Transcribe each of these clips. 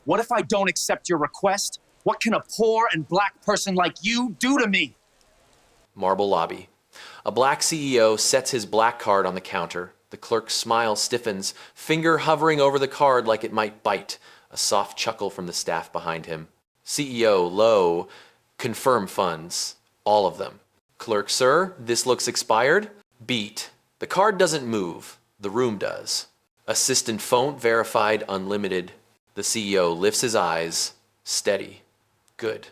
What if I don't accept your request? What can a poor and black person like you do to me? Marble lobby. A black CEO sets his black card on the counter. The clerk's smile stiffens, finger hovering over the card like it might bite. A soft chuckle from the staff behind him. CEO, low, confirm funds. All of them. Clerk, sir, this looks expired. Beat. The card doesn't move. The room does. Assistant phone verified unlimited. The CEO lifts his eyes. Steady. Good.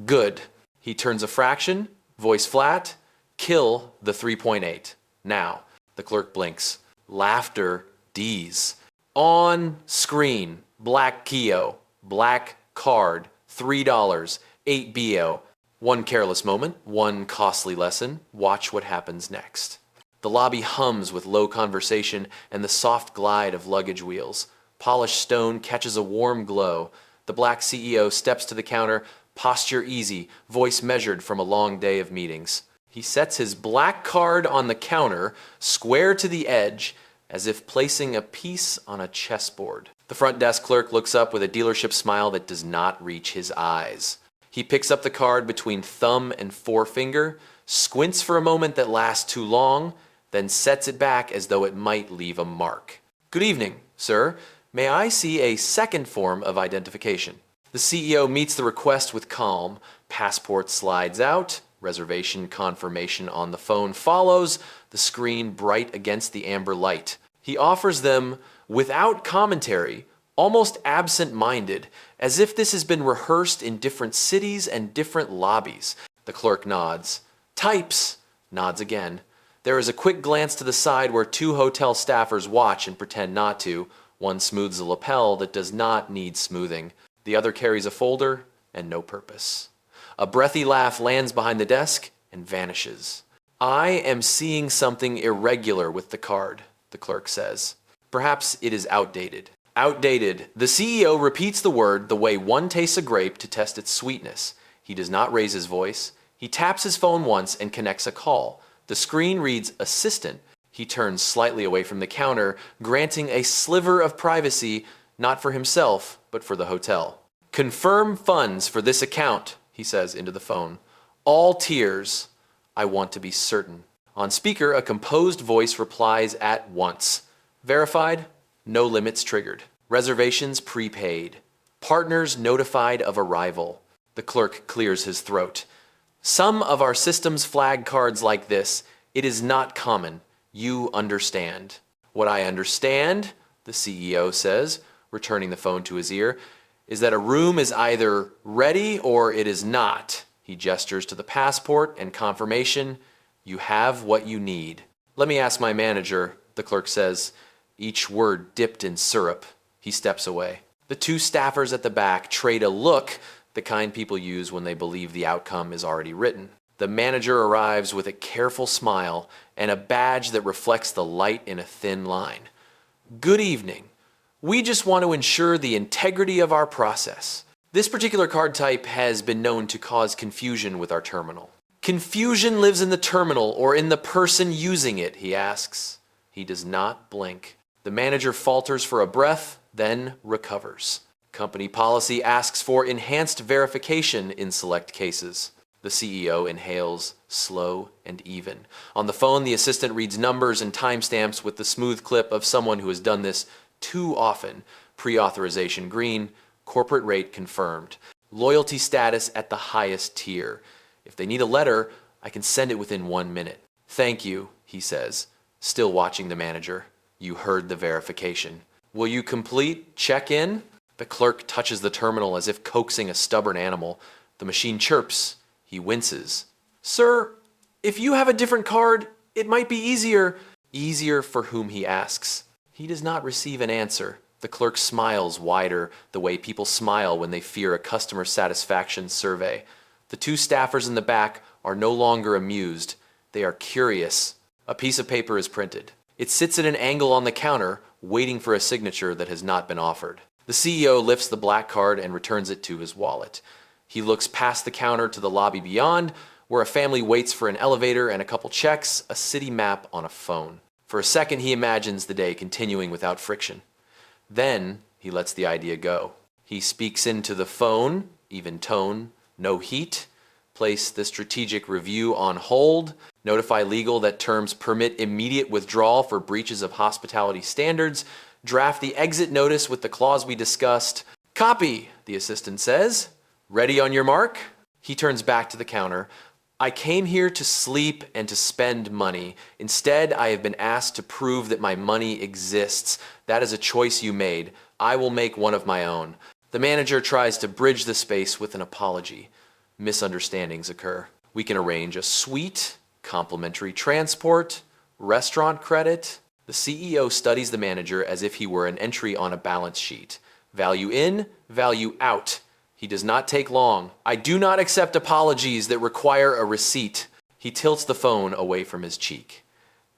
Good. He turns a fraction, voice flat, kill the 3.8. Now, the clerk blinks. Laughter, D's. On screen, black Keo, black card, $3, 8 BO. One careless moment, one costly lesson. Watch what happens next. The lobby hums with low conversation and the soft glide of luggage wheels. Polished stone catches a warm glow. The black CEO steps to the counter, posture easy, voice measured from a long day of meetings. He sets his black card on the counter, square to the edge, as if placing a piece on a chessboard. The front desk clerk looks up with a dealership smile that does not reach his eyes. He picks up the card between thumb and forefinger, squints for a moment that lasts too long, then sets it back as though it might leave a mark. Good evening, sir. May I see a second form of identification? The CEO meets the request with calm. Passport slides out. Reservation confirmation on the phone follows, the screen bright against the amber light. He offers them without commentary, almost absent-minded, as if this has been rehearsed in different cities and different lobbies. The clerk nods. Types. Nods again. There is a quick glance to the side where two hotel staffers watch and pretend not to. One smooths a lapel that does not need smoothing. The other carries a folder and no purpose. A breathy laugh lands behind the desk and vanishes. I am seeing something irregular with the card, the clerk says. Perhaps it is outdated. Outdated. The CEO repeats the word the way one tastes a grape to test its sweetness. He does not raise his voice. He taps his phone once and connects a call. The screen reads assistant. He turns slightly away from the counter, granting a sliver of privacy, not for himself, but for the hotel. Confirm funds for this account, he says into the phone. All tiers. I want to be certain. On speaker, a composed voice replies at once. Verified, no limits triggered. Reservations prepaid. Partners notified of arrival. The clerk clears his throat. Some of our systems flag cards like this. It is not common. You understand. What I understand, the CEO says, returning the phone to his ear, is that a room is either ready or it is not. He gestures to the passport and confirmation. You have what you need. Let me ask my manager, the clerk says, each word dipped in syrup. He steps away. The two staffers at the back trade a look, the kind people use when they believe the outcome is already written. The manager arrives with a careful smile and a badge that reflects the light in a thin line. Good evening. We just want to ensure the integrity of our process. This particular card type has been known to cause confusion with our terminal. Confusion lives in the terminal or in the person using it, he asks. He does not blink. The manager falters for a breath, then recovers. Company policy asks for enhanced verification in select cases. The CEO inhales, slow and even. On the phone, the assistant reads numbers and timestamps with the smooth clip of someone who has done this too often. Pre-authorization green, corporate rate confirmed. Loyalty status at the highest tier. If they need a letter, I can send it within 1 minute. Thank you, he says, still watching the manager. You heard the verification. Will you complete check-in? The clerk touches the terminal as if coaxing a stubborn animal. The machine chirps. He winces. Sir, if you have a different card, it might be easier. Easier for whom, he asks. He does not receive an answer. The clerk smiles wider, the way people smile when they fear a customer satisfaction survey. The two staffers in the back are no longer amused. They are curious. A piece of paper is printed. It sits at an angle on the counter, waiting for a signature that has not been offered. The CEO lifts the black card and returns it to his wallet. He looks past the counter to the lobby beyond, where a family waits for an elevator and a couple checks, a city map on a phone. For a second, he imagines the day continuing without friction. Then, He lets the idea go. He speaks into the phone, even tone, no heat. Place the strategic review on hold. Notify legal that terms permit immediate withdrawal for breaches of hospitality standards. Draft the exit notice with the clause we discussed. Copy, the assistant says. Ready on your mark? He turns back to the counter. I came here to sleep and to spend money. Instead, I have been asked to prove that my money exists. That is a choice you made. I will make one of my own. The manager tries to bridge the space with an apology. Misunderstandings occur. We can arrange a suite, complimentary transport, restaurant credit. The CEO studies the manager as if he were an entry on a balance sheet. Value in, value out. He does not take long. I do not accept apologies that require a receipt. He tilts the phone away from his cheek.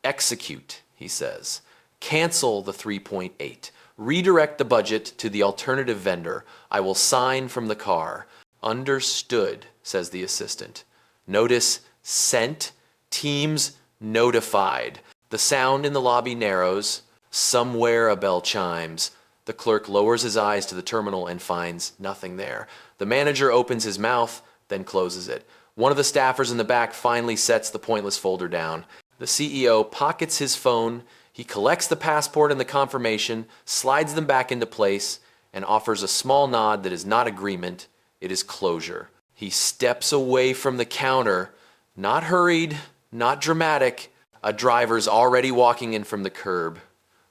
Execute, he says. Cancel the 3.8. Redirect the budget to the alternative vendor. I will sign from the car. Understood, says the assistant. Notice sent, teams notified. The sound in the lobby narrows. Somewhere a bell chimes. The clerk lowers his eyes to the terminal and finds nothing there. The manager opens his mouth, then closes it. One of the staffers in the back finally sets the pointless folder down. The CEO pockets his phone. He collects the passport and the confirmation, slides them back into place, and offers a small nod that is not agreement. It is closure. He steps away from the counter, not hurried, not dramatic. A driver's already walking in from the curb,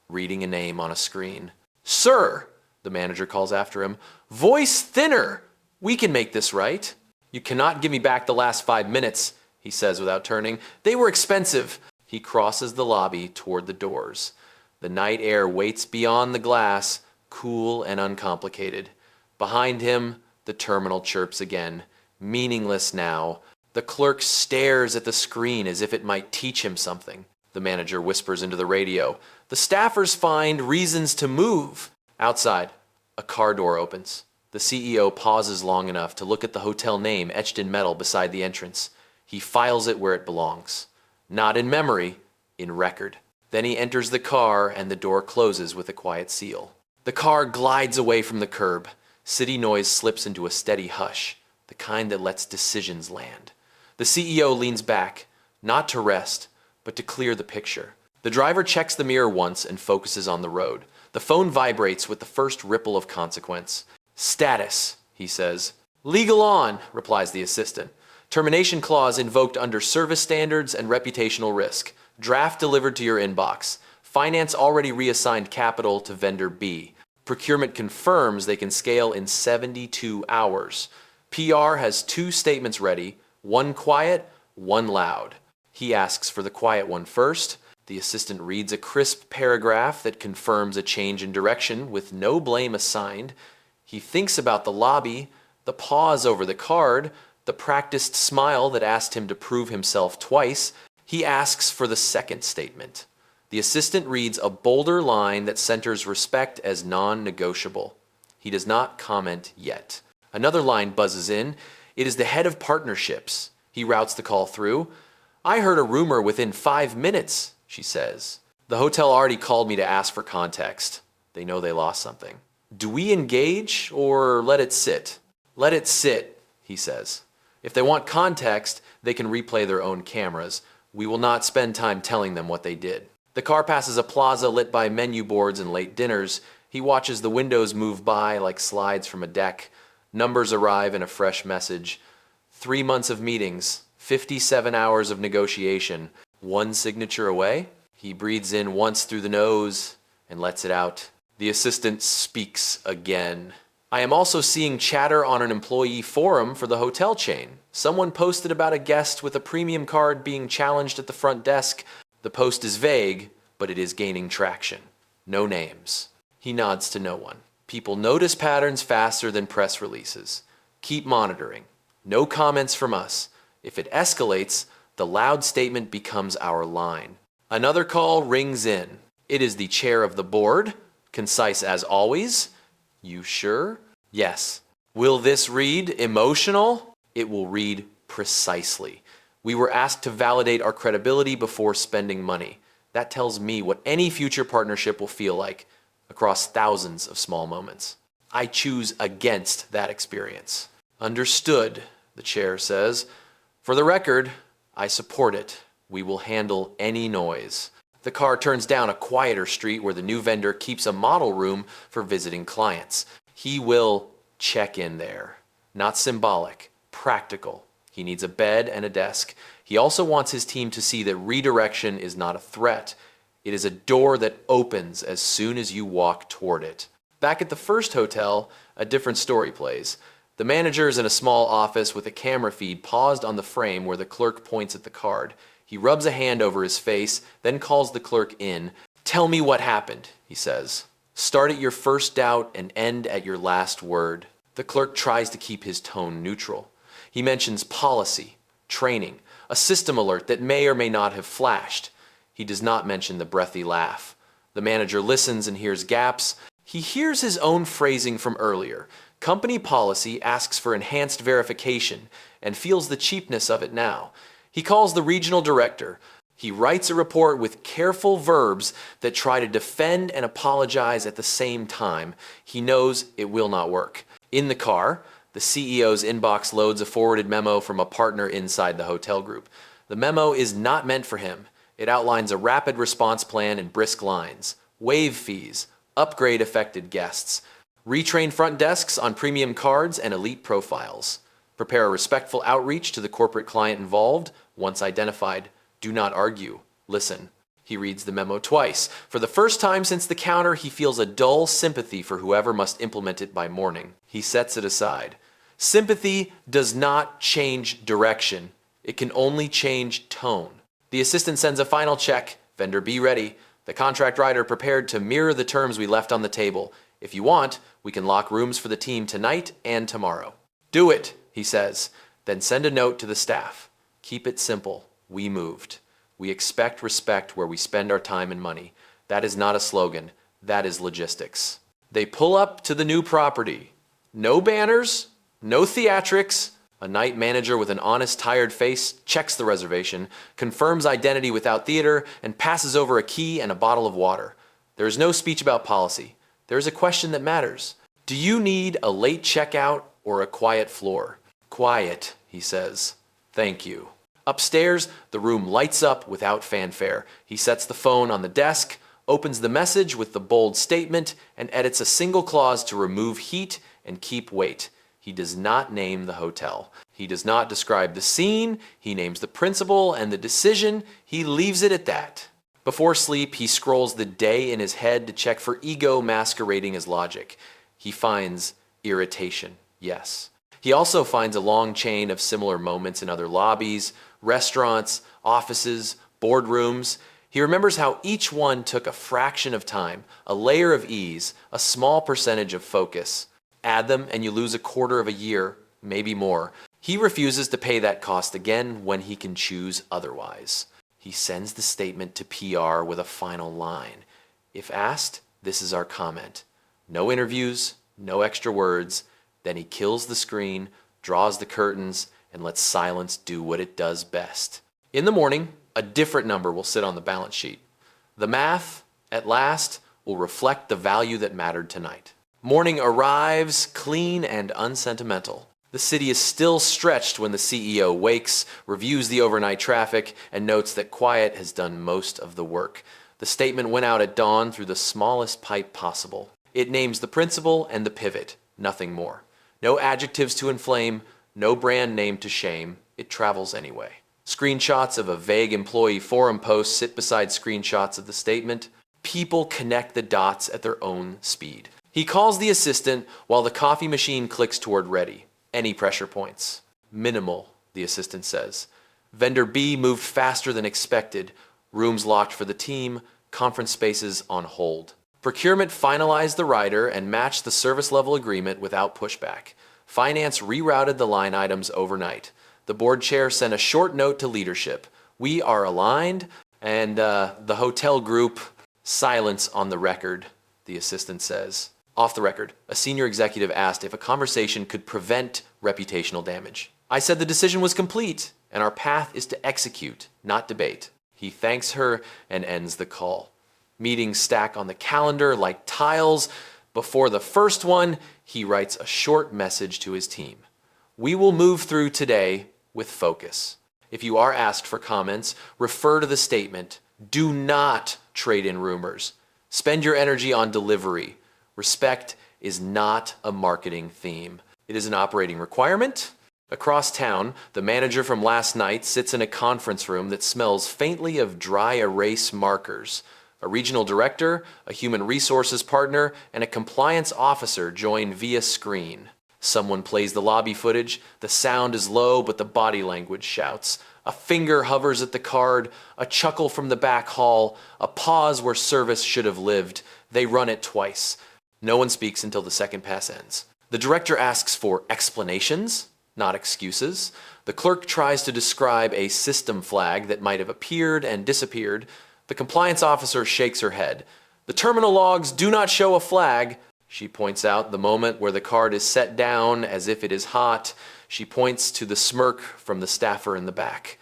reading a name on a screen. Sir, the manager calls after him, voice thinner. We can make this right. You cannot give me back the last 5 minutes, he says without turning. They were expensive. He crosses the lobby toward the doors. The night air waits beyond the glass, cool and uncomplicated. Behind him, the terminal chirps again, meaningless now. The clerk stares at the screen as if it might teach him something. The manager whispers into the radio. The staffers find reasons to move. Outside, a car door opens. The CEO pauses long enough to look at the hotel name etched in metal beside the entrance. He files it where it belongs. Not in memory, in record. Then he enters the car and the door closes with a quiet seal. The car glides away from the curb. City noise slips into a steady hush, the kind that lets decisions land. The CEO leans back, not to rest, but to clear the picture. The driver checks the mirror once and focuses on the road. The phone vibrates with the first ripple of consequence. Status, he says. Legal on, replies the assistant. Termination clause invoked under service standards and reputational risk. Draft delivered to your inbox. Finance already reassigned capital to vendor B. Procurement confirms they can scale in 72 hours. PR has 2 statements ready, one quiet, one loud. He asks for the quiet one first. The assistant reads a crisp paragraph that confirms a change in direction with no blame assigned. He thinks about the lobby, the pause over the card, the practiced smile that asked him to prove himself twice. He asks for the second statement. The assistant reads a bolder line that centers respect as non-negotiable. He does not comment yet. Another line buzzes in. It is the head of partnerships. He routes the call through. I heard a rumor within 5 minutes, she says. The hotel already called me to ask for context. They know they lost something. Do we engage or let it sit? Let it sit, he says. If they want context, they can replay their own cameras. We will not spend time telling them what they did. The car passes a plaza lit by menu boards and late dinners. He watches the windows move by like slides from a deck. Numbers arrive in a fresh message. 3 months of meetings, 57 hours of negotiation, 1 signature away. He breathes in once through the nose and lets it out. The assistant speaks again. I am also seeing chatter on an employee forum for the hotel chain. Someone posted about a guest with a premium card being challenged at the front desk. The post is vague, but it is gaining traction. No names. He nods to no one. People notice patterns faster than press releases. Keep monitoring. No comments from us. If it escalates, the loud statement becomes our line. Another call rings in. It is the chair of the board, concise as always. You sure? Yes. Will this read emotional? It will read precisely. We were asked to validate our credibility before spending money. That tells me what any future partnership will feel like. across thousands of small moments. I choose against that experience. Understood, the chair says. For the record, I support it. We will handle any noise. The car turns down a quieter street where the new vendor keeps a model room for visiting clients. He will check in there. Not symbolic, practical. He needs a bed and a desk. He also wants his team to see that redirection is not a threat. It is a door that opens as soon as you walk toward it. Back at the first hotel, a different story plays. The manager is in a small office with a camera feed paused on the frame where the clerk points at the card. He rubs a hand over his face, then calls the clerk in. Tell me what happened, he says. Start at your first doubt and end at your last word. The clerk tries to keep his tone neutral. He mentions policy, training, a system alert that may or may not have flashed. He does not mention the breathy laugh. The manager listens and hears gaps. He hears his own phrasing from earlier. Company policy asks for enhanced verification and feels the cheapness of it now. He calls the regional director. He writes a report with careful verbs that try to defend and apologize at the same time. He knows it will not work. In the car, the CEO's inbox loads a forwarded memo from a partner inside the hotel group. The memo is not meant for him. It outlines a rapid response plan in brisk lines, waive fees, upgrade affected guests, retrain front desks on premium cards and elite profiles, prepare a respectful outreach to the corporate client involved. Once identified, do not argue, listen. He reads the memo twice. For the first time since the counter, he feels a dull sympathy for whoever must implement it by morning. He sets it aside. Sympathy does not change direction. It can only change tone. The assistant sends a final check. Vendor B ready. The contract writer prepared to mirror the terms we left on the table. If you want, we can lock rooms for the team tonight and tomorrow. Do it, he says. Then send a note to the staff. Keep it simple. We moved. We expect respect where we spend our time and money. That is not a slogan. That is logistics. They pull up to the new property. No banners, no theatrics. A night manager with an honest, tired face checks the reservation, confirms identity without theater, and passes over a key and a bottle of water. There is no speech about policy. There is a question that matters. Do you need a late checkout or a quiet floor? Quiet, he says. Thank you. Upstairs, the room lights up without fanfare. He sets the phone on the desk, opens the message with the bold statement, and edits a single clause to remove heat and keep weight. He does not name the hotel. He does not describe the scene. He names the principal and the decision. He leaves it at that. Before sleep, he scrolls the day in his head to check for ego masquerading as logic. He finds irritation, yes. He also finds a long chain of similar moments in other lobbies, restaurants, offices, boardrooms. He remembers how each one took a fraction of time, a layer of ease, a small percentage of focus. Add them and you lose a quarter of a year, maybe more. He refuses to pay that cost again when he can choose otherwise. He sends the statement to PR with a final line. If asked, this is our comment. No interviews, no extra words. Then he kills the screen, draws the curtains, and lets silence do what it does best. In the morning, a different number will sit on the balance sheet. The math, at last, will reflect the value that mattered tonight. Morning arrives, clean and unsentimental. The city is still stretched when the CEO wakes, reviews the overnight traffic, and notes that quiet has done most of the work. The statement went out at dawn through the smallest pipe possible. It names the principal and the pivot, nothing more. No adjectives to inflame, no brand name to shame. It travels anyway. Screenshots of a vague employee forum post sit beside screenshots of the statement. People connect the dots at their own speed. He calls the assistant while the coffee machine clicks toward ready. Any pressure points? Minimal, the assistant says. Vendor B moved faster than expected. Rooms locked for the team, conference spaces on hold. Procurement finalized the rider and matched the service level agreement without pushback. Finance rerouted the line items overnight. The board chair sent a short note to leadership. We are aligned, and the hotel group, silence on the record, the assistant says. Off the record, a senior executive asked if a conversation could prevent reputational damage. I said the decision was complete, and our path is to execute, not debate. He thanks her and ends the call. Meetings stack on the calendar like tiles. Before the first one, he writes a short message to his team. We will move through today with focus. If you are asked for comments, refer to the statement. Do not trade in rumors. Spend your energy on delivery. Respect is not a marketing theme. It is an operating requirement. Across town, the manager from last night sits in a conference room that smells faintly of dry erase markers. A regional director, a human resources partner, and a compliance officer join via screen. Someone plays the lobby footage. The sound is low, but the body language shouts. A finger hovers at the card, a chuckle from the back hall, a pause where service should have lived. They run it twice. No one speaks until the second pass ends. The director asks for explanations, not excuses. The clerk tries to describe a system flag that might have appeared and disappeared. The compliance officer shakes her head. The terminal logs do not show a flag. She points out the moment where the card is set down as if it is hot. She points to the smirk from the staffer in the back.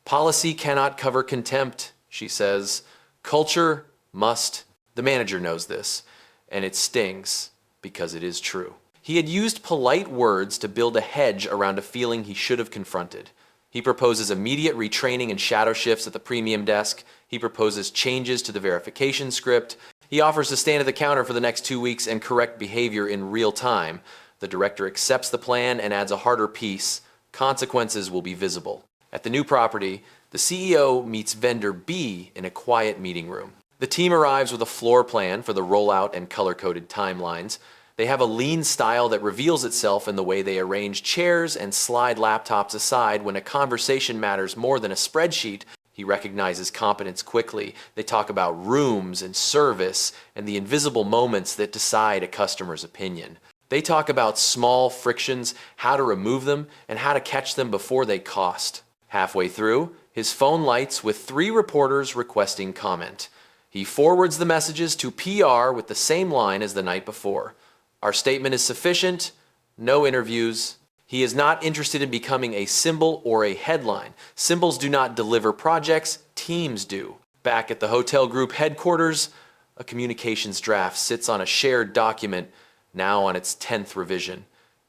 Policy cannot cover contempt, she says. Culture must. The manager knows this, and it stings because it is true. He had used polite words to build a hedge around a feeling he should have confronted. He proposes immediate retraining and shadow shifts at the premium desk. He proposes changes to the verification script. He offers to stand at the counter for the next 2 weeks and correct behavior in real time. The director accepts the plan and adds a harder piece. Consequences will be visible. At the new property, the CEO meets vendor B in a quiet meeting room. The team arrives with a floor plan for the rollout and color-coded timelines. They have a lean style that reveals itself in the way they arrange chairs and slide laptops aside when a conversation matters more than a spreadsheet. He recognizes competence quickly. They talk about rooms and service and the invisible moments that decide a customer's opinion. They talk about small frictions, how to remove them, and how to catch them before they cost. Halfway through, his phone lights with 3 reporters requesting comment. He forwards the messages to PR with the same line as the night before. Our statement is sufficient, no interviews. He is not interested in becoming a symbol or a headline. Symbols do not deliver projects, teams do. Back at the hotel group headquarters, a communications draft sits on a shared document, now on its 10th revision.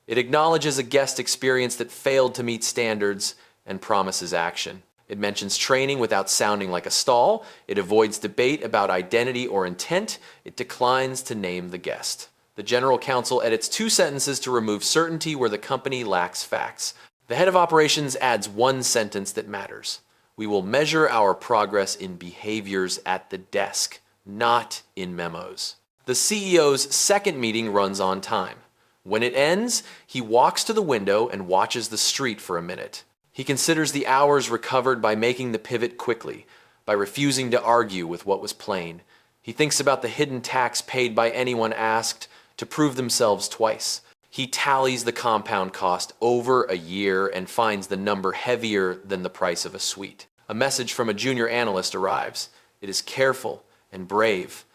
It acknowledges a guest experience that failed to meet standards and promises action. It mentions training without sounding like a stall. It avoids debate about identity or intent. It declines to name the guest. The general counsel edits 2 sentences to remove certainty where the company lacks facts. The head of operations adds 1 sentence that matters. We will measure our progress in behaviors at the desk, not in memos. The CEO's second meeting runs on time. When it ends, he walks to the window and watches the street for a minute. He considers the hours recovered by making the pivot quickly, by refusing to argue with what was plain. He thinks about the hidden tax paid by anyone asked to prove themselves twice. He tallies the compound cost over a year and finds the number heavier than the price of a suite. A message from a junior analyst arrives. It is careful and brave.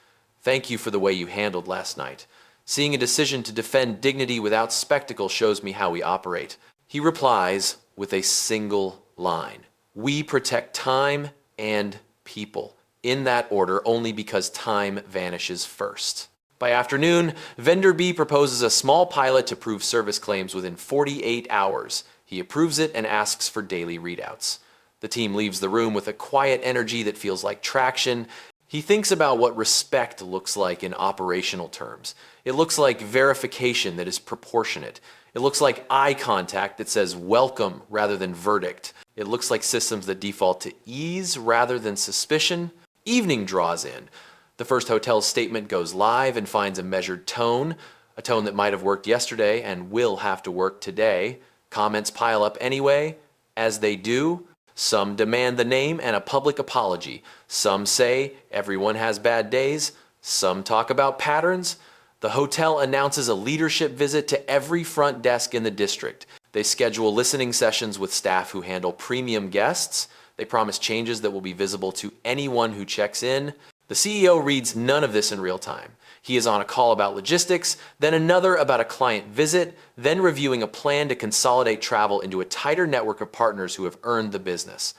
Thank you for the way you handled last night. Seeing a decision to defend dignity without spectacle shows me how we operate. He replies with a single line. We protect time and people. In that order, only because time vanishes first. By afternoon, vendor B proposes a small pilot to prove service claims within 48 hours. He approves it and asks for daily readouts. The team leaves the room with a quiet energy that feels like traction. He thinks about what respect looks like in operational terms. It looks like verification that is proportionate. It looks like eye contact that says welcome rather than verdict. It looks like systems that default to ease rather than suspicion. Evening draws in. The first hotel's statement goes live and finds a measured tone, a tone that might have worked yesterday and will have to work today. Comments pile up anyway. As they do, some demand the name and a public apology. Some say everyone has bad days. Some talk about patterns. The hotel announces a leadership visit to every front desk in the district. They schedule listening sessions with staff who handle premium guests. They promise changes that will be visible to anyone who checks in. The CEO reads none of this in real time. He is on a call about logistics, then another about a client visit, then reviewing a plan to consolidate travel into a tighter network of partners who have earned the business.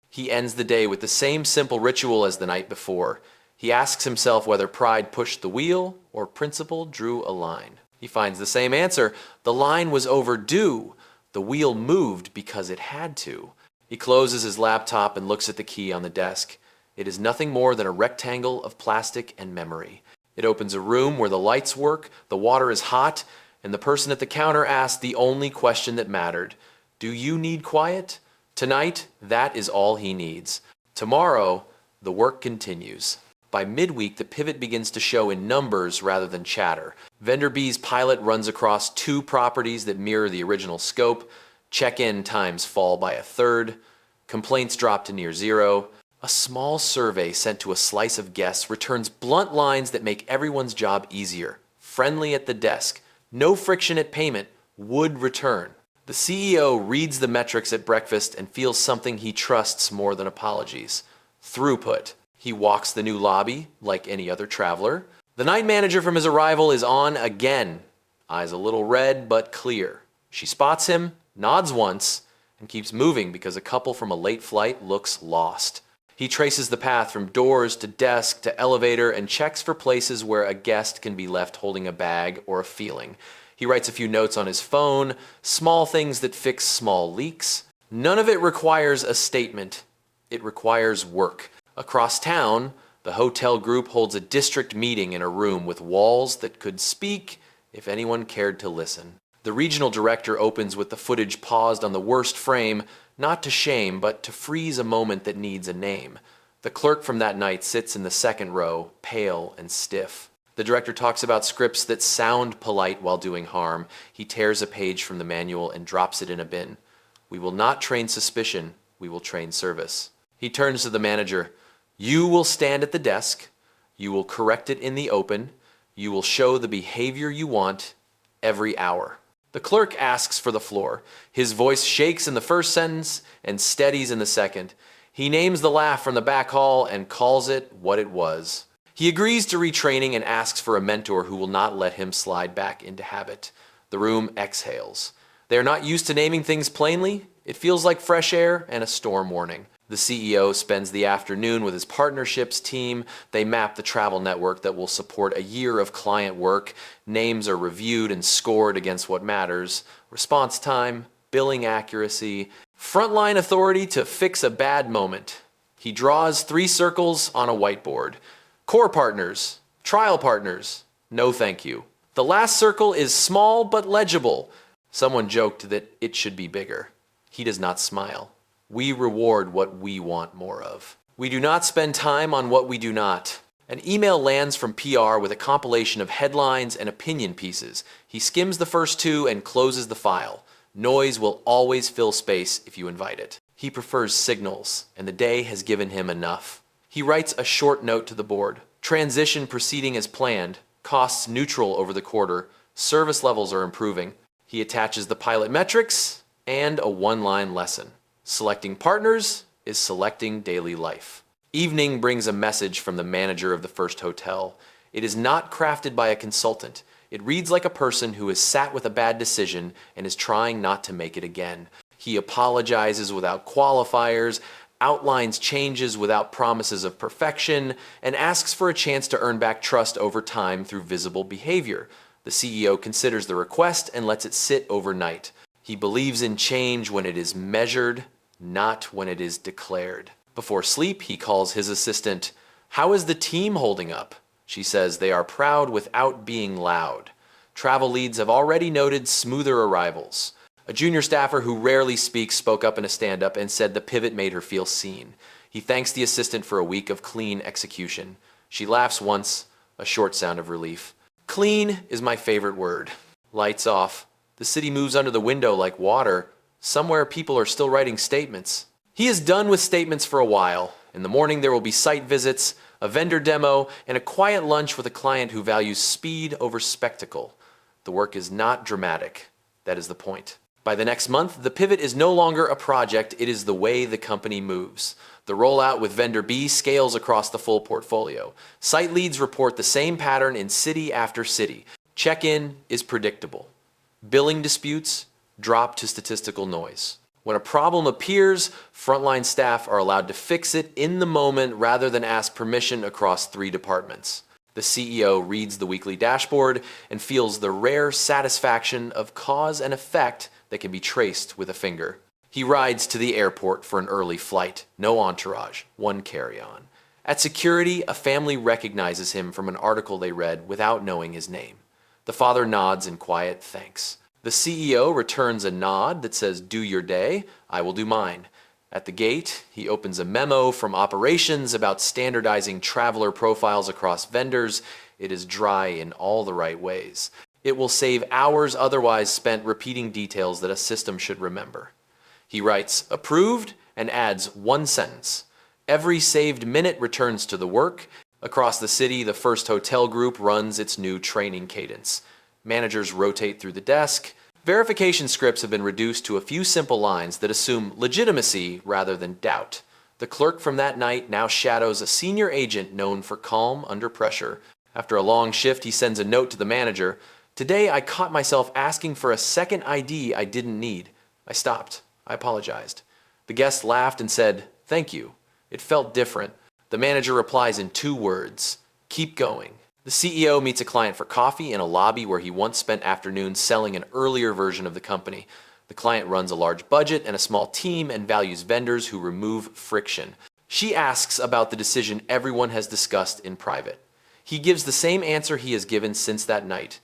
He ends the day with the same simple ritual as the night before. He asks himself whether pride pushed the wheel or principle drew a line. He finds the same answer. The line was overdue. The wheel moved because it had to. He closes his laptop and looks at the key on the desk. It is nothing more than a rectangle of plastic and memory. It opens a room where the lights work, the water is hot, and the person at the counter asks the only question that mattered. Do you need quiet? Tonight, that is all he needs. Tomorrow, the work continues. By midweek, the pivot begins to show in numbers rather than chatter. Vendor B's pilot runs across 2 properties that mirror the original scope. Check-in times fall by a third. Complaints drop to near zero. A small survey sent to a slice of guests returns blunt lines that make everyone's job easier. Friendly at the desk. No friction at payment. Would return. The CEO reads the metrics at breakfast and feels something he trusts more than apologies. Throughput. He walks the new lobby like any other traveler. The night manager from his arrival is on again. Eyes a little red but clear. She spots him, nods once, and keeps moving because a couple from a late flight looks lost. He traces the path from doors to desk to elevator and checks for places where a guest can be left holding a bag or a feeling. He writes a few notes on his phone, small things that fix small leaks. None of it requires a statement. It requires work. Across town, the hotel group holds a district meeting in a room with walls that could speak if anyone cared to listen. The regional director opens with the footage paused on the worst frame, not to shame, but to freeze a moment that needs a name. The clerk from that night sits in the second row, pale and stiff. The director talks about scripts that sound polite while doing harm. He tears a page from the manual and drops it in a bin. We will not train suspicion, we will train service. He turns to the manager. You will stand at the desk. You will correct it in the open. You will show the behavior you want every hour. The clerk asks for the floor. His voice shakes in the first sentence and steadies in the second. He names the laugh from the back hall and calls it what it was. He agrees to retraining and asks for a mentor who will not let him slide back into habit. The room exhales. They are not used to naming things plainly. It feels like fresh air and a storm warning. The CEO spends the afternoon with his partnerships team. They map the travel network that will support a year of client work. Names are reviewed and scored against what matters. Response time, billing accuracy, frontline authority to fix a bad moment. He draws 3 circles on a whiteboard. Core partners, trial partners, no thank you. The last circle is small but legible. Someone joked that it should be bigger. He does not smile. We reward what we want more of. We do not spend time on what we do not. An email lands from PR with a compilation of headlines and opinion pieces. He skims the first 2 and closes the file. Noise will always fill space if you invite it. He prefers signals, and the day has given him enough. He writes a short note to the board. Transition proceeding as planned. Costs neutral over the quarter. Service levels are improving. He attaches the pilot metrics and a 1-line lesson. Selecting partners is selecting daily life. Evening brings a message from the manager of the first hotel. It is not crafted by a consultant. It reads like a person who has sat with a bad decision and is trying not to make it again. He apologizes without qualifiers, outlines changes without promises of perfection, and asks for a chance to earn back trust over time through visible behavior. The CEO considers the request and lets it sit overnight. He believes in change when it is measured, not when it is declared. Before sleep, he calls his assistant. How is the team holding up? She says they are proud without being loud. Travel leads have already noted smoother arrivals. A junior staffer who rarely speaks spoke up in a stand-up and said the pivot made her feel seen. He thanks the assistant for a week of clean execution. She laughs once, a short sound of relief. Clean is my favorite word. Lights off. The city moves under the window like water. Somewhere people are still writing statements. He is done with statements for a while. In the morning there will be site visits, a vendor demo, and a quiet lunch with a client who values speed over spectacle. The work is not dramatic. That is the point. By the next month, the pivot is no longer a project, it is the way the company moves. The rollout with vendor B scales across the full portfolio. Site leads report the same pattern in city after city. Check-in is predictable. Billing disputes drop to statistical noise. When a problem appears, frontline staff are allowed to fix it in the moment rather than ask permission across 3 departments. The CEO reads the weekly dashboard and feels the rare satisfaction of cause and effect that can be traced with a finger. He rides to the airport for an early flight. No entourage, 1 carry-on. At security, a family recognizes him from an article they read without knowing his name. The father nods in quiet thanks. The CEO returns a nod that says, "Do your day, I will do mine." At the gate, he opens a memo from operations about standardizing traveler profiles across vendors. It is dry in all the right ways. It will save hours otherwise spent repeating details that a system should remember. He writes, "Approved," and adds 1 sentence. Every saved minute returns to the work. Across the city, the First Hotel Group runs its new training cadence. Managers rotate through the desk. Verification scripts have been reduced to a few simple lines that assume legitimacy rather than doubt. The clerk from that night now shadows a senior agent known for calm under pressure. After a long shift, he sends a note to the manager. "Today I caught myself asking for a second ID I didn't need. I stopped. I apologized." The guest laughed and said, "Thank you. It felt different." The manager replies in 2 words, "Keep going." The CEO meets a client for coffee in a lobby where he once spent afternoons selling an earlier version of the company. The client runs a large budget and a small team and values vendors who remove friction. She asks about the decision everyone has discussed in private. He gives the same answer he has given since that night.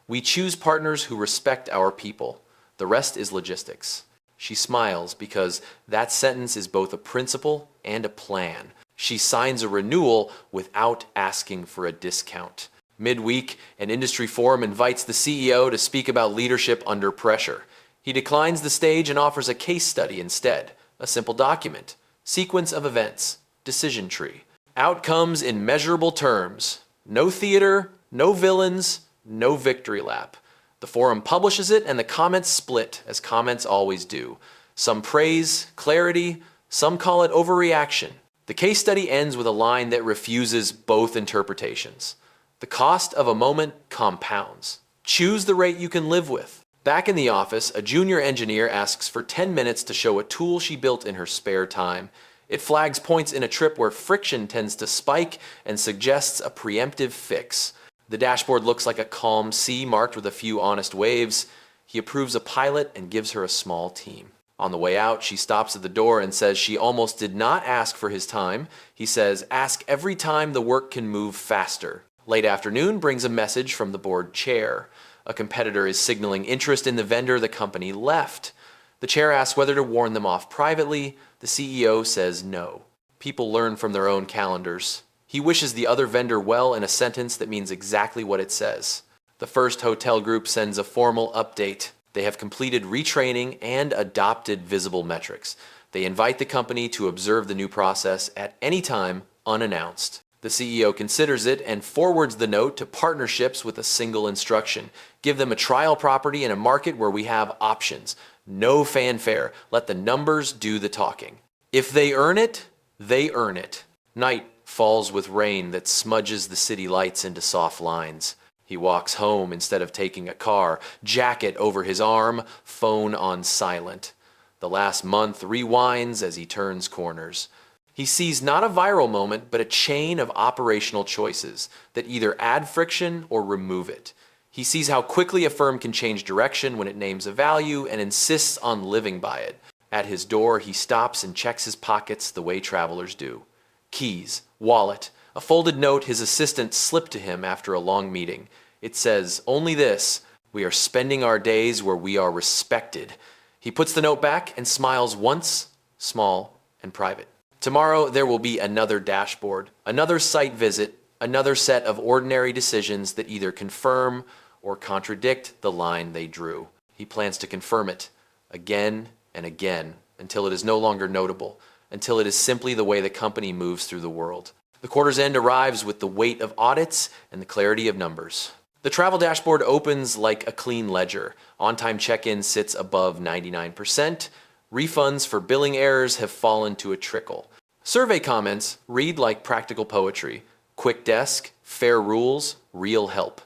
"We choose partners who respect our people. The rest is logistics." She smiles because that sentence is both a principle and a plan. She signs a renewal without asking for a discount. Midweek, an industry forum invites the CEO to speak about leadership under pressure. He declines the stage and offers a case study instead, a simple document, sequence of events, decision tree. Outcomes in measurable terms. No theater, no villains, no victory lap. The forum publishes it and the comments split, as comments always do. Some praise clarity, some call it overreaction. The case study ends with a line that refuses both interpretations. The cost of a moment compounds. Choose the rate you can live with. Back in the office, a junior engineer asks for 10 minutes to show a tool she built in her spare time. It flags points in a trip where friction tends to spike and suggests a preemptive fix. The dashboard looks like a calm sea marked with a few honest waves. He approves a pilot and gives her a small team. On the way out, she stops at the door and says she almost did not ask for his time. He says, "Ask every time the work can move faster." Late afternoon brings a message from the board chair. A competitor is signaling interest in the vendor the company left. The chair asks whether to warn them off privately. The CEO says no. People learn from their own calendars. He wishes the other vendor well in a sentence that means exactly what it says. The First Hotel Group sends a formal update. They have completed retraining and adopted visible metrics. They invite the company to observe the new process at any time, unannounced. The CEO considers it and forwards the note to partnerships with a single instruction. Give them a trial property in a market where we have options. No fanfare. Let the numbers do the talking. If they earn it, they earn it. Night falls with rain that smudges the city lights into soft lines. He walks home instead of taking a car, jacket over his arm, phone on silent. The last month rewinds as he turns corners. He sees not a viral moment, but a chain of operational choices that either add friction or remove it. He sees how quickly a firm can change direction when it names a value and insists on living by it. At his door, he stops and checks his pockets the way travelers do. Keys, wallet, a folded note his assistant slipped to him after a long meeting. It says, "Only this, we are spending our days where we are respected." He puts the note back and smiles once, small and private. Tomorrow there will be another dashboard, another site visit, another set of ordinary decisions that either confirm or contradict the line they drew. He plans to confirm it again and again until it is no longer notable, until it is simply the way the company moves through the world. The quarter's end arrives with the weight of audits and the clarity of numbers. The travel dashboard opens like a clean ledger. On-time check-in sits above 99%. Refunds for billing errors have fallen to a trickle. Survey comments read like practical poetry. Quick desk, fair rules, real help.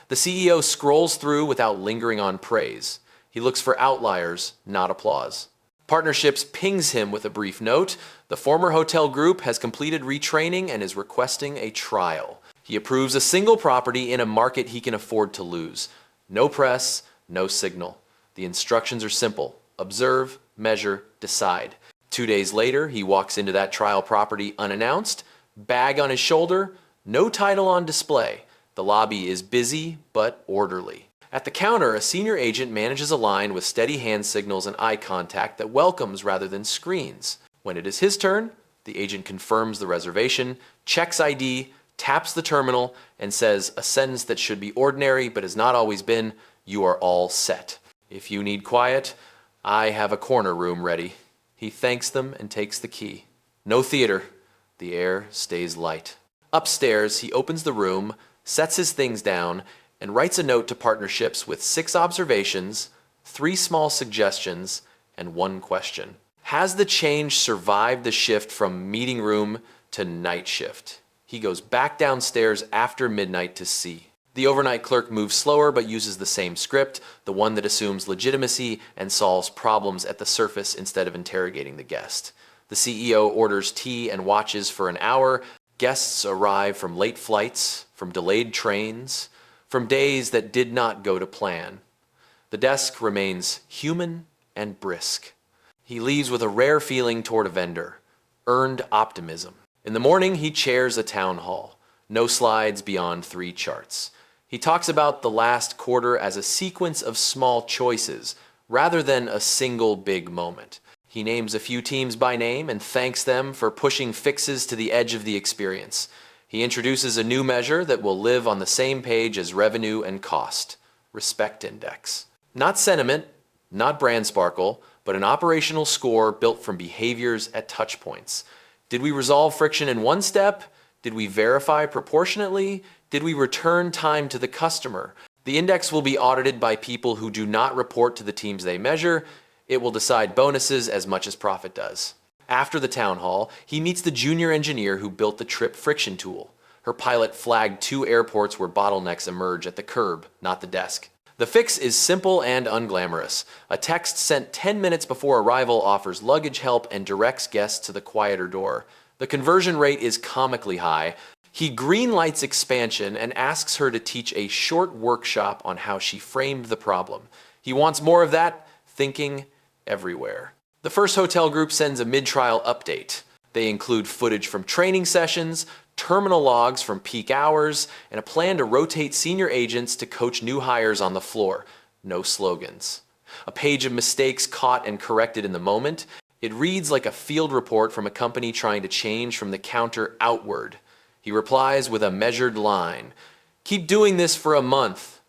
The CEO scrolls through without lingering on praise. He looks for outliers, not applause. Partnerships pings him with a brief note. The former hotel group has completed retraining and is requesting a trial. He approves a single property in a market he can afford to lose. No press, no signal. The instructions are simple. Observe, measure, decide. 2 days later, he walks into that trial property unannounced, bag on his shoulder, no title on display. The lobby is busy but orderly. At the counter, a senior agent manages a line with steady hand signals and eye contact that welcomes rather than screens. When it is his turn, the agent confirms the reservation, checks ID, taps the terminal, and says a sentence that should be ordinary but has not always been, "You are all set. If you need quiet, I have a corner room ready." He thanks them and takes the key. No theater. The air stays light. Upstairs, he opens the room, sets his things down, and writes a note to partnerships with 6 observations, 3 small suggestions, and 1 question. Has the change survived the shift from meeting room to night shift? He goes back downstairs after midnight to see. The overnight clerk moves slower but uses the same script, the one that assumes legitimacy and solves problems at the surface instead of interrogating the guest. The CEO orders tea and watches for an hour. Guests arrive from late flights, from delayed trains, from days that did not go to plan. The desk remains human and brisk. He leaves with a rare feeling toward a vendor, earned optimism. In the morning, he chairs a town hall. No slides beyond 3 charts. He talks about the last quarter as a sequence of small choices, rather than a single big moment. He names a few teams by name and thanks them for pushing fixes to the edge of the experience. He introduces a new measure that will live on the same page as revenue and cost, respect index. Not sentiment, not brand sparkle, but an operational score built from behaviors at touch points. Did we resolve friction in 1 step? Did we verify proportionately? Did we return time to the customer? The index will be audited by people who do not report to the teams they measure. It will decide bonuses as much as profit does. After the town hall, he meets the junior engineer who built the trip friction tool. Her pilot flagged 2 airports where bottlenecks emerge at the curb, not the desk. The fix is simple and unglamorous. A text sent 10 minutes before arrival offers luggage help and directs guests to the quieter door. The conversion rate is comically high. He greenlights expansion and asks her to teach a short workshop on how she framed the problem. He wants more of that thinking everywhere. The first hotel group sends a mid-trial update. They include footage from training sessions, terminal logs from peak hours, and a plan to rotate senior agents to coach new hires on the floor. No slogans. A page of mistakes caught and corrected in the moment. It reads like a field report from a company trying to change from the counter outward. He replies with a measured line. "Keep doing this for a month.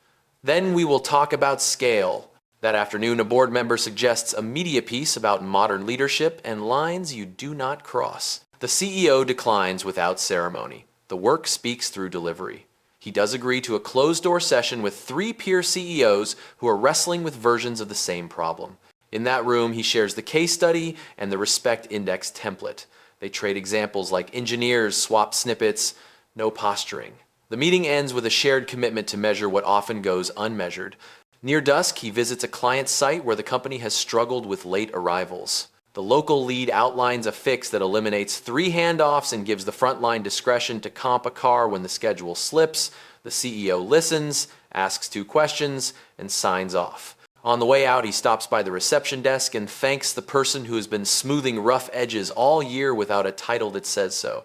Then we will talk about scale." That afternoon, a board member suggests a media piece about modern leadership and lines you do not cross. The CEO declines without ceremony. The work speaks through delivery. He does agree to a closed-door session with 3 peer CEOs who are wrestling with versions of the same problem. In that room, he shares the case study and the respect index template. They trade examples like engineers swap snippets, no posturing. The meeting ends with a shared commitment to measure what often goes unmeasured. Near dusk, he visits a client site where the company has struggled with late arrivals. The local lead outlines a fix that eliminates 3 handoffs and gives the frontline discretion to comp a car when the schedule slips. The CEO listens, asks 2 questions, and signs off. On the way out, he stops by the reception desk and thanks the person who has been smoothing rough edges all year without a title that says so.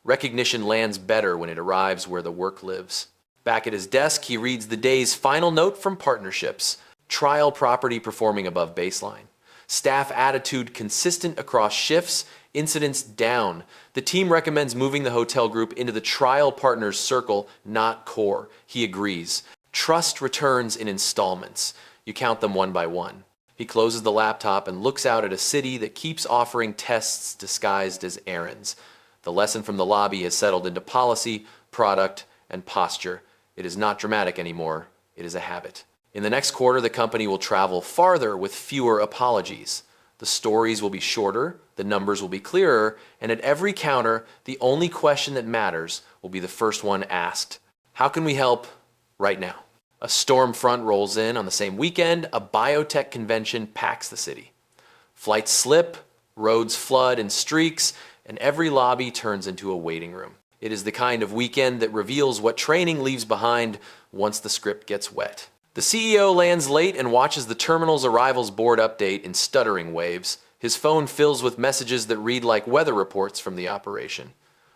Recognition lands better when it arrives where the work lives. Back at his desk, he reads the day's final note from partnerships. Trial property performing above baseline. Staff attitude consistent across shifts, incidents down. The team recommends moving the hotel group into the trial partners circle, not core. He agrees. Trust returns in installments. You count them one by one. He closes the laptop and looks out at a city that keeps offering tests disguised as errands. The lesson from the lobby has settled into policy, product, and posture. It is not dramatic anymore. It is a habit. In the next quarter, the company will travel farther with fewer apologies. The stories will be shorter, the numbers will be clearer, and at every counter, the only question that matters will be the first one asked. How can we help right now? A storm front rolls in on the same weekend. A biotech convention packs the city. Flights slip, roads flood in streaks, and every lobby turns into a waiting room. It is the kind of weekend that reveals what training leaves behind once the script gets wet. The CEO lands late and watches the terminal's arrivals board update in stuttering waves. His phone fills with messages that read like weather reports from the operation.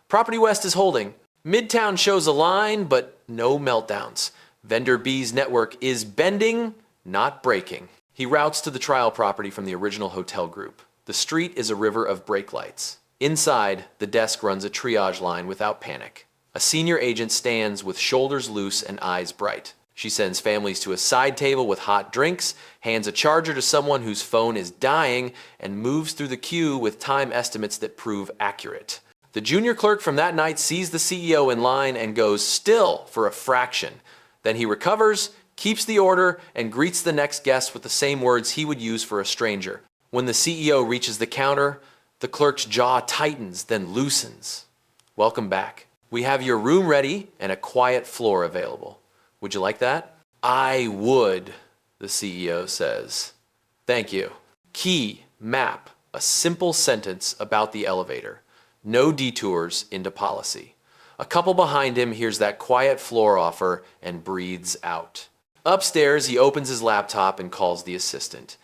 Property West is holding. Midtown shows a line, but no meltdowns. Vendor B's network is bending, not breaking. He routes to the trial property from the original hotel group. The street is a river of brake lights. Inside, the desk runs a triage line without panic. A senior agent stands with shoulders loose and eyes bright. She sends families to a side table with hot drinks, hands a charger to someone whose phone is dying, and moves through the queue with time estimates that prove accurate. The junior clerk from that night sees the CEO in line and goes still for a fraction. Then he recovers, keeps the order, and greets the next guest with the same words he would use for a stranger. When the CEO reaches the counter, the clerk's jaw tightens, then loosens. Welcome back. We have your room ready and a quiet floor available. Would you like that? I would, the CEO says. Thank you. Key, map, a simple sentence about the elevator. No detours into policy. A couple behind him hears that quiet floor offer and breathes out. Upstairs, he opens his laptop and calls the assistant.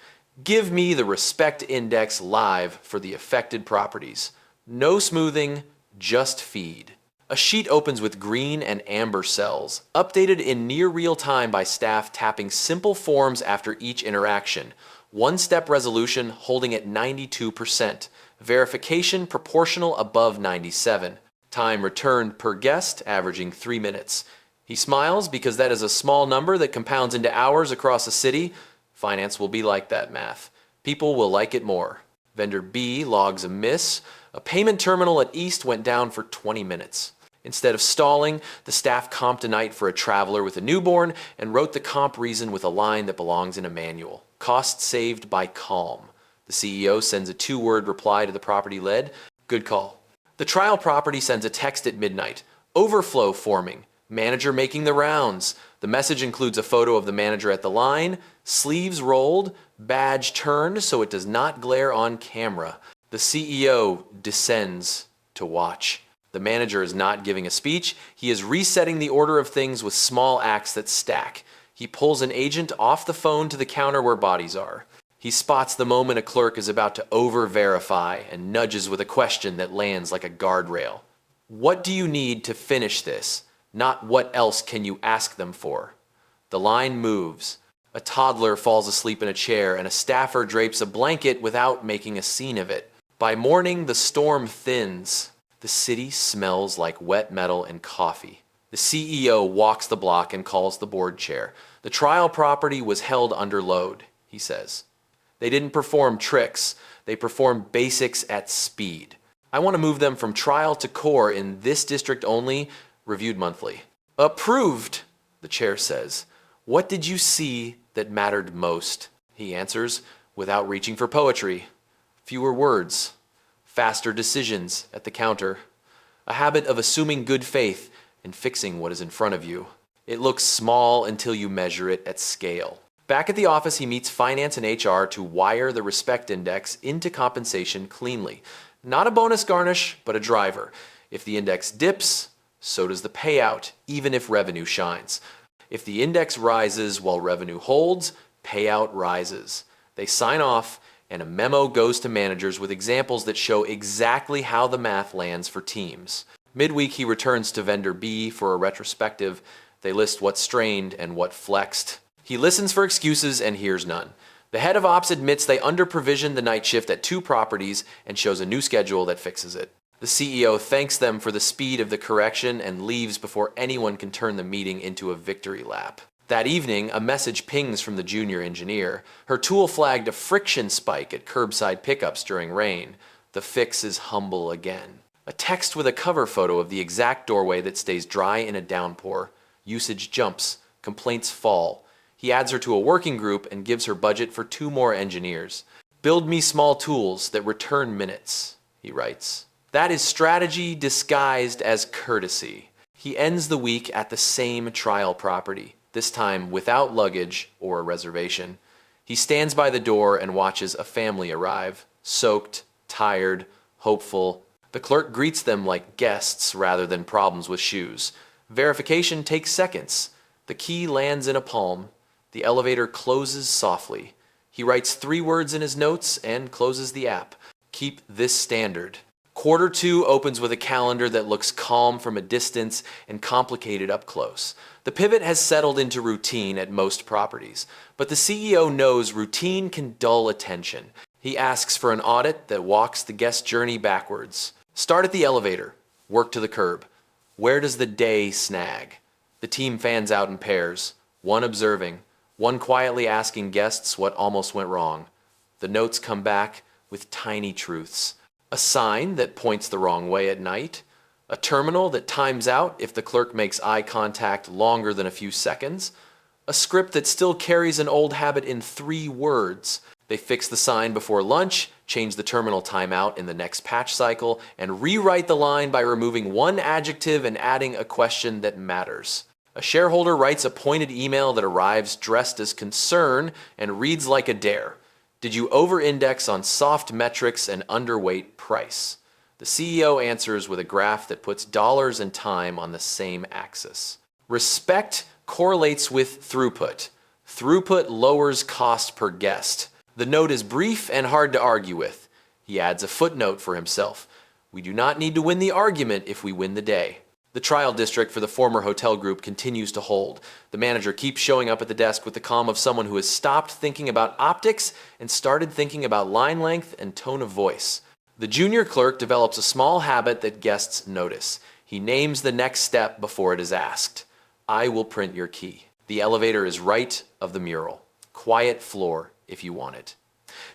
Give me the respect index live for the affected properties. No smoothing, just feed. A sheet opens with green and amber cells, updated in near real time by staff tapping simple forms after each interaction. One-step resolution holding at 92%. Verification proportional above 97. Time returned per guest averaging 3 minutes. He smiles because that is a small number that compounds into hours across a city. Finance will be like that math. People will like it more. Vendor B logs a miss. A payment terminal at East went down for 20 minutes. Instead of stalling, the staff comped a night for a traveler with a newborn and wrote the comp reason with a line that belongs in a manual. Cost saved by calm. The CEO sends a 2-word reply to the property lead. Good call. The trial property sends a text at midnight. Overflow forming. Manager making the rounds. The message includes a photo of the manager at the line, sleeves rolled, badge turned so it does not glare on camera. The CEO descends to watch. The manager is not giving a speech. He is resetting the order of things with small acts that stack. He pulls an agent off the phone to the counter where bodies are. He spots the moment a clerk is about to over-verify and nudges with a question that lands like a guardrail. What do you need to finish this? Not what else can you ask them for? The line moves. A toddler falls asleep in a chair and a staffer drapes a blanket without making a scene of it. By morning, the storm thins. The city smells like wet metal and coffee. The CEO walks the block and calls the board chair. The trial property was held under load, he says. They didn't perform tricks. They performed basics at speed. I want to move them from trial to core in this district only, reviewed monthly. Approved, the chair says. What did you see that mattered most? He answers, without reaching for poetry. Fewer words. Faster decisions at the counter. A habit of assuming good faith and fixing what is in front of you. It looks small until you measure it at scale. Back at the office, he meets finance and HR to wire the respect index into compensation cleanly. Not a bonus garnish, but a driver. If the index dips, so does the payout, even if revenue shines. If the index rises while revenue holds, payout rises. They sign off, and a memo goes to managers with examples that show exactly how the math lands for teams. Midweek, he returns to vendor B for a retrospective. They list what strained and what flexed. He listens for excuses and hears none. The head of ops admits they under-provisioned the night shift at 2 properties and shows a new schedule that fixes it. The CEO thanks them for the speed of the correction and leaves before anyone can turn the meeting into a victory lap. That evening, a message pings from the junior engineer. Her tool flagged a friction spike at curbside pickups during rain. The fix is humble again. A text with a cover photo of the exact doorway that stays dry in a downpour. Usage jumps. Complaints fall. He adds her to a working group and gives her budget for 2 more engineers. Build me small tools that return minutes, he writes. That is strategy disguised as courtesy. He ends the week at the same trial property, this time without luggage or a reservation. He stands by the door and watches a family arrive, soaked, tired, hopeful. The clerk greets them like guests rather than problems with shoes. Verification takes seconds. The key lands in a palm. The elevator closes softly. He writes 3 words in his notes and closes the app. Keep this standard. Quarter 2 opens with a calendar that looks calm from a distance and complicated up close. The pivot has settled into routine at most properties, but the CEO knows routine can dull attention. He asks for an audit that walks the guest journey backwards. Start at the elevator, work to the curb. Where does the day snag? The team fans out in pairs, one observing, one quietly asking guests what almost went wrong. The notes come back with tiny truths. A sign that points the wrong way at night. A terminal that times out if the clerk makes eye contact longer than a few seconds. A script that still carries an old habit in 3 words. They fix the sign before lunch, change the terminal timeout in the next patch cycle, and rewrite the line by removing 1 adjective and adding a question that matters. A shareholder writes a pointed email that arrives dressed as concern and reads like a dare. Did you over-index on soft metrics and underweight price? The CEO answers with a graph that puts dollars and time on the same axis. Respect correlates with throughput. Throughput lowers cost per guest. The note is brief and hard to argue with. He adds a footnote for himself. We do not need to win the argument if we win the day. The trial district for the former hotel group continues to hold. The manager keeps showing up at the desk with the calm of someone who has stopped thinking about optics and started thinking about line length and tone of voice. The junior clerk develops a small habit that guests notice. He names the next step before it is asked. I will print your key. The elevator is right of the mural. Quiet floor if you want it.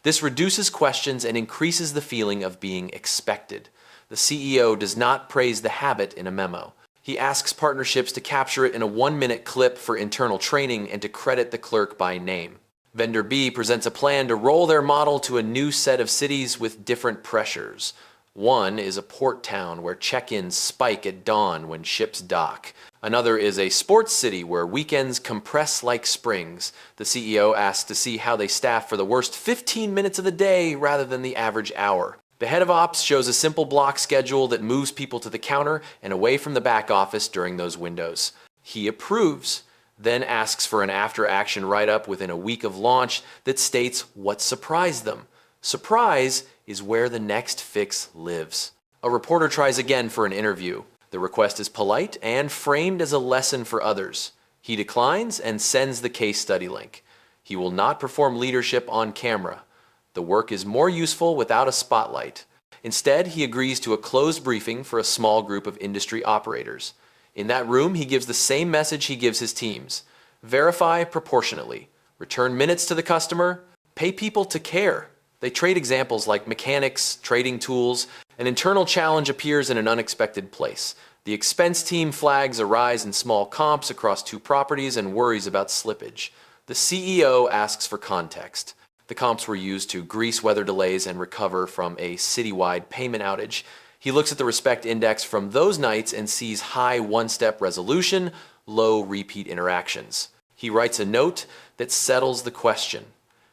This reduces questions and increases the feeling of being expected. The CEO does not praise the habit in a memo. He asks partnerships to capture it in a 1-minute clip for internal training and to credit the clerk by name. Vendor B presents a plan to roll their model to a new set of cities with different pressures. One is a port town where check-ins spike at dawn when ships dock. Another is a sports city where weekends compress like springs. The CEO asks to see how they staff for the worst 15 minutes of the day rather than the average hour. The head of ops shows a simple block schedule that moves people to the counter and away from the back office during those windows. He approves, then asks for an after-action write-up within a week of launch that states what surprised them. Surprise is where the next fix lives. A reporter tries again for an interview. The request is polite and framed as a lesson for others. He declines and sends the case study link. He will not perform leadership on camera. The work is more useful without a spotlight. Instead, he agrees to a closed briefing for a small group of industry operators. In that room, he gives the same message he gives his teams. Verify proportionately. Return minutes to the customer. Pay people to care. They trade examples like mechanics, trading tools. An internal challenge appears in an unexpected place. The expense team flags a rise in small comps across 2 properties and worries about slippage. The CEO asks for context. The comps were used to grease weather delays and recover from a citywide payment outage. He looks at the respect index from those nights and sees high 1-step resolution, low repeat interactions. He writes a note that settles the question.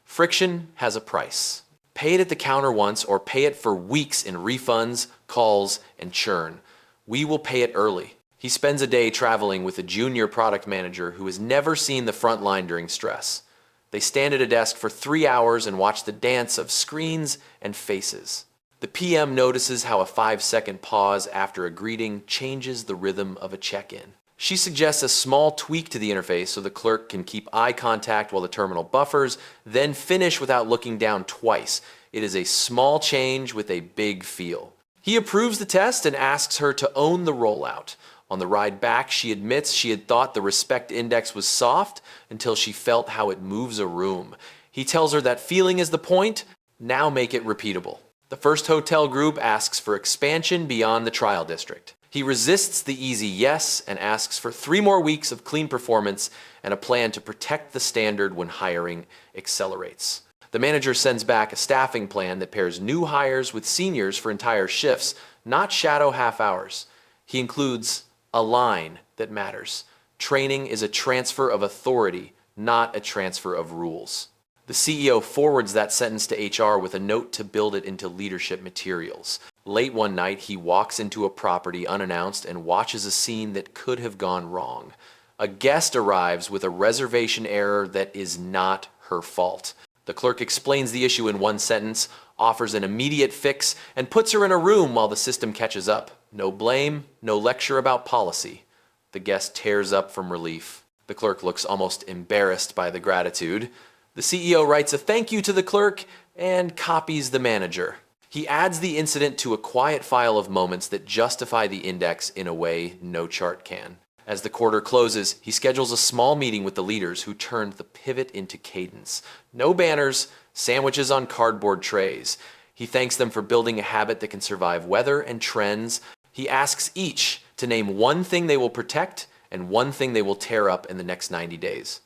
Friction has a price. Pay it at the counter once or pay it for weeks in refunds, calls, and churn. We will pay it early. He spends a day traveling with a junior product manager who has never seen the front line during stress. They stand at a desk for 3 hours and watch the dance of screens and faces. The PM notices how a 5-second pause after a greeting changes the rhythm of a check-in. She suggests a small tweak to the interface so the clerk can keep eye contact while the terminal buffers, then finish without looking down twice. It is a small change with a big feel. He approves the test and asks her to own the rollout. On the ride back, she admits she had thought the respect index was soft until she felt how it moves a room. He tells her that feeling is the point, now make it repeatable. The first hotel group asks for expansion beyond the trial district. He resists the easy yes and asks for 3 more weeks of clean performance and a plan to protect the standard when hiring accelerates. The manager sends back a staffing plan that pairs new hires with seniors for entire shifts, not shadow half hours. He includes a line that matters. Training is a transfer of authority, not a transfer of rules. The CEO forwards that sentence to HR with a note to build it into leadership materials. Late one night, he walks into a property unannounced and watches a scene that could have gone wrong. A guest arrives with a reservation error that is not her fault. The clerk explains the issue in one sentence, offers an immediate fix, and puts her in a room while the system catches up. No blame, no lecture about policy. The guest tears up from relief. The clerk looks almost embarrassed by the gratitude. The CEO writes a thank you to the clerk and copies the manager. He adds the incident to a quiet file of moments that justify the index in a way no chart can. As the quarter closes, he schedules a small meeting with the leaders who turned the pivot into cadence. No banners, sandwiches on cardboard trays. He thanks them for building a habit that can survive weather and trends. He asks each to name one thing they will protect and one thing they will tear up in the next 90 days.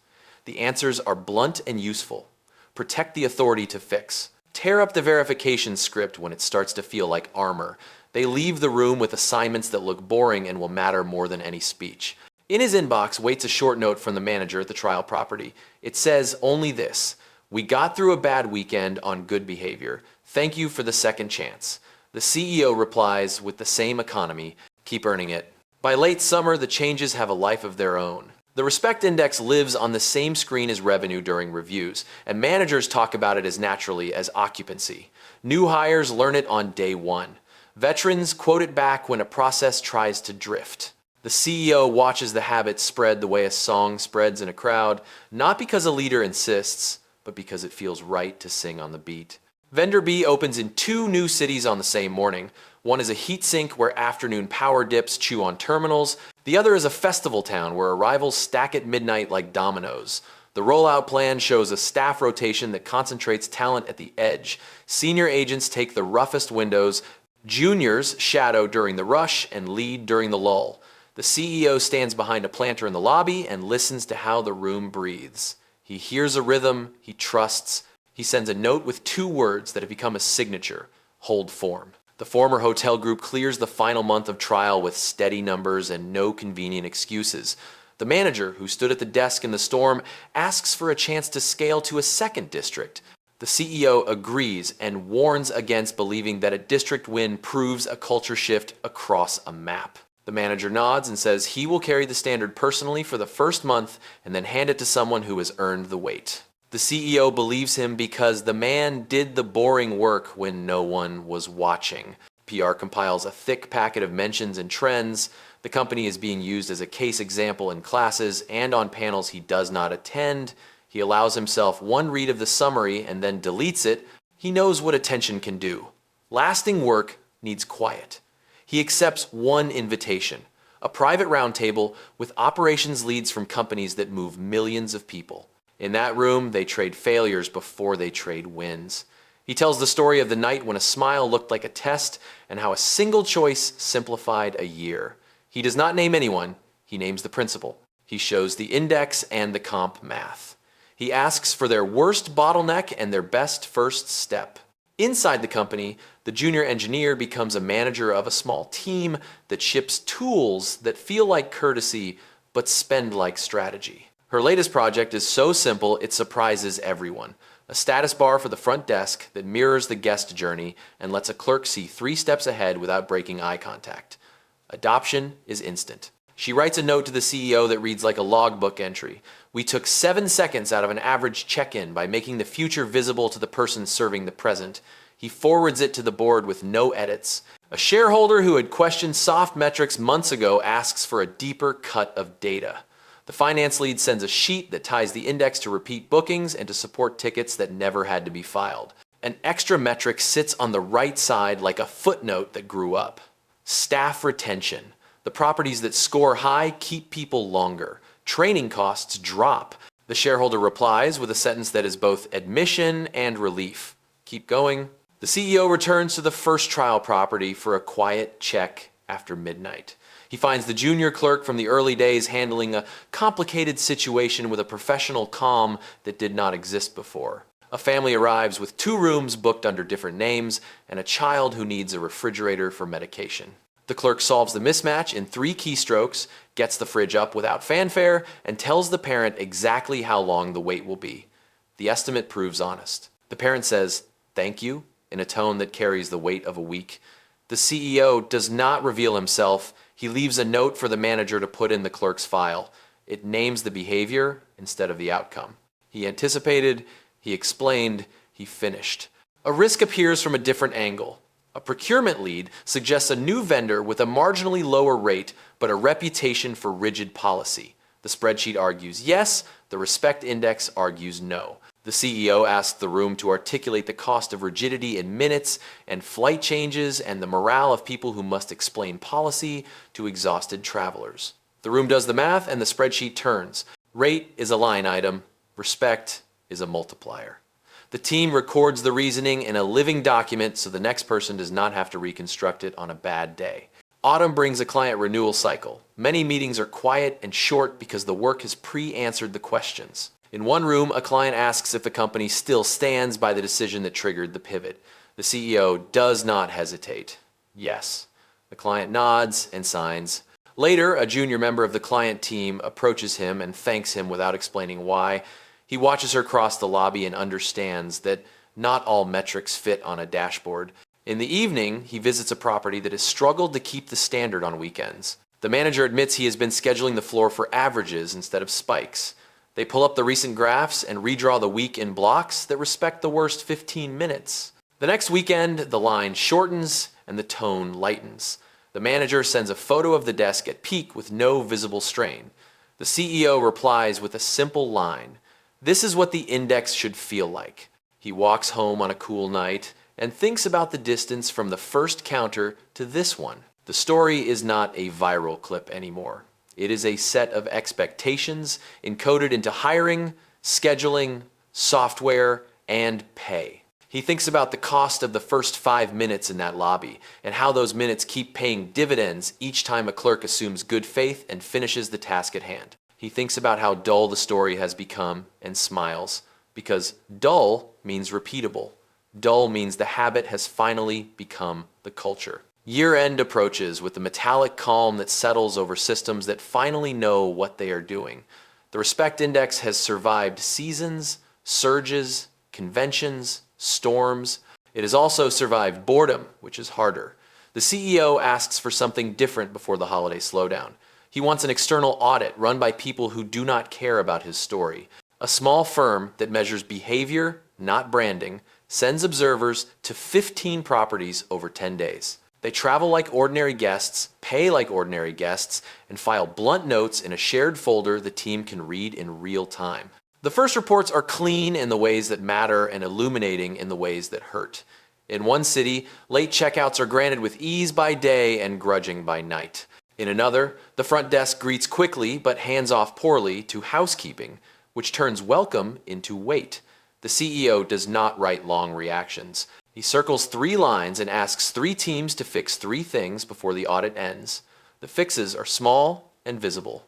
The answers are blunt and useful. Protect the authority to fix. Tear up the verification script when it starts to feel like armor. They leave the room with assignments that look boring and will matter more than any speech. In his inbox waits a short note from the manager at the trial property. It says only this: "We got through a bad weekend on good behavior. Thank you for the second chance." The CEO replies with the same economy: "Keep earning it." By late summer, the changes have a life of their own. The Respect Index lives on the same screen as revenue during reviews, and managers talk about it as naturally as occupancy. New hires learn it on day one. Veterans quote it back when a process tries to drift. The CEO watches the habit spread the way a song spreads in a crowd, not because a leader insists, but because it feels right to sing on the beat. Vendor B opens in 2 new cities on the same morning. One is a heat sink where afternoon power dips chew on terminals. The other is a festival town where arrivals stack at midnight like dominoes. The rollout plan shows a staff rotation that concentrates talent at the edge. Senior agents take the roughest windows. Juniors shadow during the rush and lead during the lull. The CEO stands behind a planter in the lobby and listens to how the room breathes. He hears a rhythm, he trusts. He sends a note with 2 words that have become a signature: hold form. The former hotel group clears the final month of trial with steady numbers and no convenient excuses. The manager, who stood at the desk in the storm, asks for a chance to scale to a second district. The CEO agrees and warns against believing that a district win proves a culture shift across a map. The manager nods and says he will carry the standard personally for the first month and then hand it to someone who has earned the wait. The CEO believes him because the man did the boring work when no one was watching. PR compiles a thick packet of mentions and trends. The company is being used as a case example in classes and on panels he does not attend. He allows himself one read of the summary and then deletes it. He knows what attention can do. Lasting work needs quiet. He accepts one invitation: a private roundtable with operations leads from companies that move millions of people. In that room, they trade failures before they trade wins. He tells the story of the night when a smile looked like a test and how a single choice simplified a year. He does not name anyone, he names the principal. He shows the index and the comp math. He asks for their worst bottleneck and their best first step. Inside the company, the junior engineer becomes a manager of a small team that ships tools that feel like courtesy but spend like strategy. Her latest project is so simple it surprises everyone. A status bar for the front desk that mirrors the guest journey and lets a clerk see 3 steps ahead without breaking eye contact. Adoption is instant. She writes a note to the CEO that reads like a logbook entry. "We took 7 seconds out of an average check-in by making the future visible to the person serving the present." He forwards it to the board with no edits. A shareholder who had questioned soft metrics months ago asks for a deeper cut of data. The finance lead sends a sheet that ties the index to repeat bookings and to support tickets that never had to be filed. An extra metric sits on the right side like a footnote that grew up. Staff retention. The properties that score high keep people longer. Training costs drop. The shareholder replies with a sentence that is both admission and relief. Keep going. The CEO returns to the first trial property for a quiet check after midnight. He finds the junior clerk from the early days handling a complicated situation with a professional calm that did not exist before. A family arrives with 2 rooms booked under different names and a child who needs a refrigerator for medication. The clerk solves the mismatch in 3 keystrokes, gets the fridge up without fanfare, and tells the parent exactly how long the wait will be. The estimate proves honest. The parent says, "Thank you," in a tone that carries the weight of a week. The CEO does not reveal himself. He leaves a note for the manager to put in the clerk's file. It names the behavior instead of the outcome. He anticipated, he explained, he finished. A risk appears from a different angle. A procurement lead suggests a new vendor with a marginally lower rate but a reputation for rigid policy. The spreadsheet argues yes, the respect index argues no. The CEO asks the room to articulate the cost of rigidity in minutes and flight changes and the morale of people who must explain policy to exhausted travelers. The room does the math and the spreadsheet turns. Rate is a line item, respect is a multiplier. The team records the reasoning in a living document so the next person does not have to reconstruct it on a bad day. Autumn brings a client renewal cycle. Many meetings are quiet and short because the work has pre-answered the questions. In one room, a client asks if the company still stands by the decision that triggered the pivot. The CEO does not hesitate. Yes. The client nods and signs. Later, a junior member of the client team approaches him and thanks him without explaining why. He watches her cross the lobby and understands that not all metrics fit on a dashboard. In the evening, he visits a property that has struggled to keep the standard on weekends. The manager admits he has been scheduling the floor for averages instead of spikes. They pull up the recent graphs and redraw the week in blocks that respect the worst 15 minutes. The next weekend, the line shortens and the tone lightens. The manager sends a photo of the desk at peak with no visible strain. The CEO replies with a simple line. This is what the index should feel like. He walks home on a cool night and thinks about the distance from the first counter to this one. The story is not a viral clip anymore. It is a set of expectations encoded into hiring, scheduling, software, and pay. He thinks about the cost of the first 5 minutes in that lobby and how those minutes keep paying dividends each time a clerk assumes good faith and finishes the task at hand. He thinks about how dull the story has become and smiles, because dull means repeatable. Dull means the habit has finally become the culture. Year-end approaches with the metallic calm that settles over systems that finally know what they are doing. The respect index has survived seasons, surges, conventions, storms. It has also survived boredom, which is harder. The CEO asks for something different before the holiday slowdown. He wants an external audit run by people who do not care about his story. A small firm that measures behavior, not branding, sends observers to 15 properties over 10 days. They travel like ordinary guests, pay like ordinary guests, and file blunt notes in a shared folder the team can read in real time. The first reports are clean in the ways that matter and illuminating in the ways that hurt. In one city, late checkouts are granted with ease by day and grudging by night. In another, the front desk greets quickly but hands off poorly to housekeeping, which turns welcome into wait. The CEO does not write long reactions. He circles 3 lines and asks 3 teams to fix 3 things before the audit ends. The fixes are small and visible.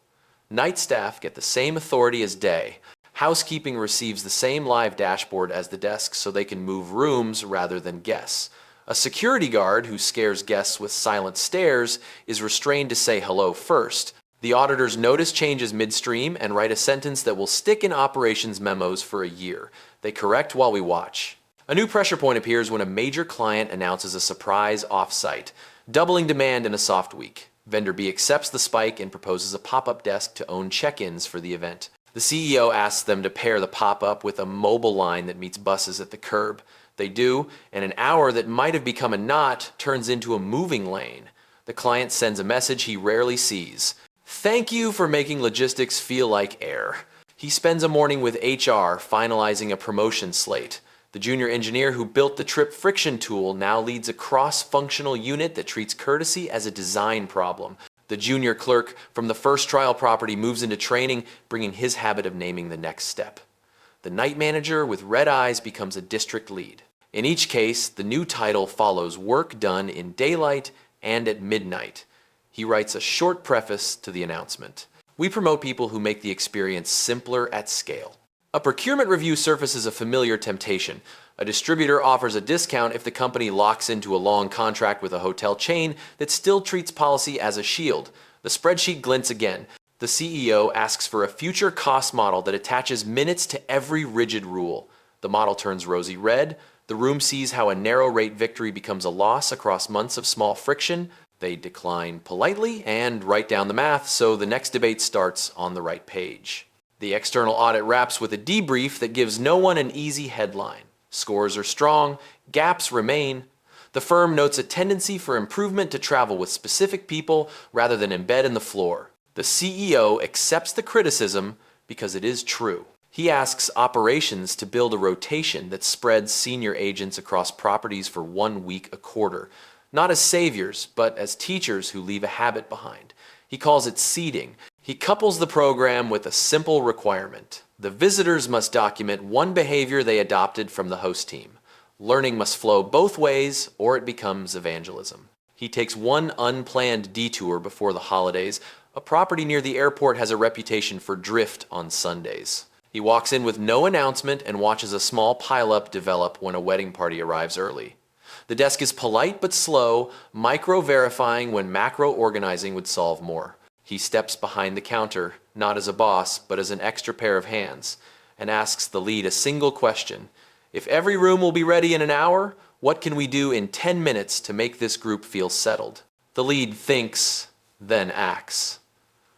Night staff get the same authority as day. Housekeeping receives the same live dashboard as the desk so they can move rooms rather than guests. A security guard who scares guests with silent stares is restrained to say hello first. The auditors notice changes midstream and write a sentence that will stick in operations memos for a year. They correct while we watch. A new pressure point appears when a major client announces a surprise offsite, doubling demand in a soft week. Vendor B accepts the spike and proposes a pop-up desk to own check-ins for the event. The CEO asks them to pair the pop-up with a mobile line that meets buses at the curb. They do, and an hour that might have become a knot turns into a moving lane. The client sends a message he rarely sees. Thank you for making logistics feel like air. He spends a morning with HR finalizing a promotion slate. The junior engineer who built the trip friction tool now leads a cross-functional unit that treats courtesy as a design problem. The junior clerk from the first trial property moves into training, bringing his habit of naming the next step. The night manager with red eyes becomes a district lead. In each case, the new title follows work done in daylight and at midnight. He writes a short preface to the announcement. We promote people who make the experience simpler at scale. A procurement review surfaces a familiar temptation. A distributor offers a discount if the company locks into a long contract with a hotel chain that still treats policy as a shield. The spreadsheet glints again. The CEO asks for a future cost model that attaches minutes to every rigid rule. The model turns rosy red. The room sees how a narrow rate victory becomes a loss across months of small friction. They decline politely and write down the math so the next debate starts on the right page. The external audit wraps with a debrief that gives no one an easy headline. Scores are strong, gaps remain. The firm notes a tendency for improvement to travel with specific people rather than embed in the floor. The CEO accepts the criticism because it is true. He asks operations to build a rotation that spreads senior agents across properties for 1 week a quarter, not as saviors, but as teachers who leave a habit behind. He calls it seeding. He couples the program with a simple requirement. The visitors must document one behavior they adopted from the host team. Learning must flow both ways or it becomes evangelism. He takes one unplanned detour before the holidays. A property near the airport has a reputation for drift on Sundays. He walks in with no announcement and watches a small pileup develop when a wedding party arrives early. The desk is polite but slow, micro-verifying when macro-organizing would solve more. He steps behind the counter, not as a boss, but as an extra pair of hands, and asks the lead a single question. If every room will be ready in an hour, what can we do in 10 minutes to make this group feel settled? The lead thinks, then acts.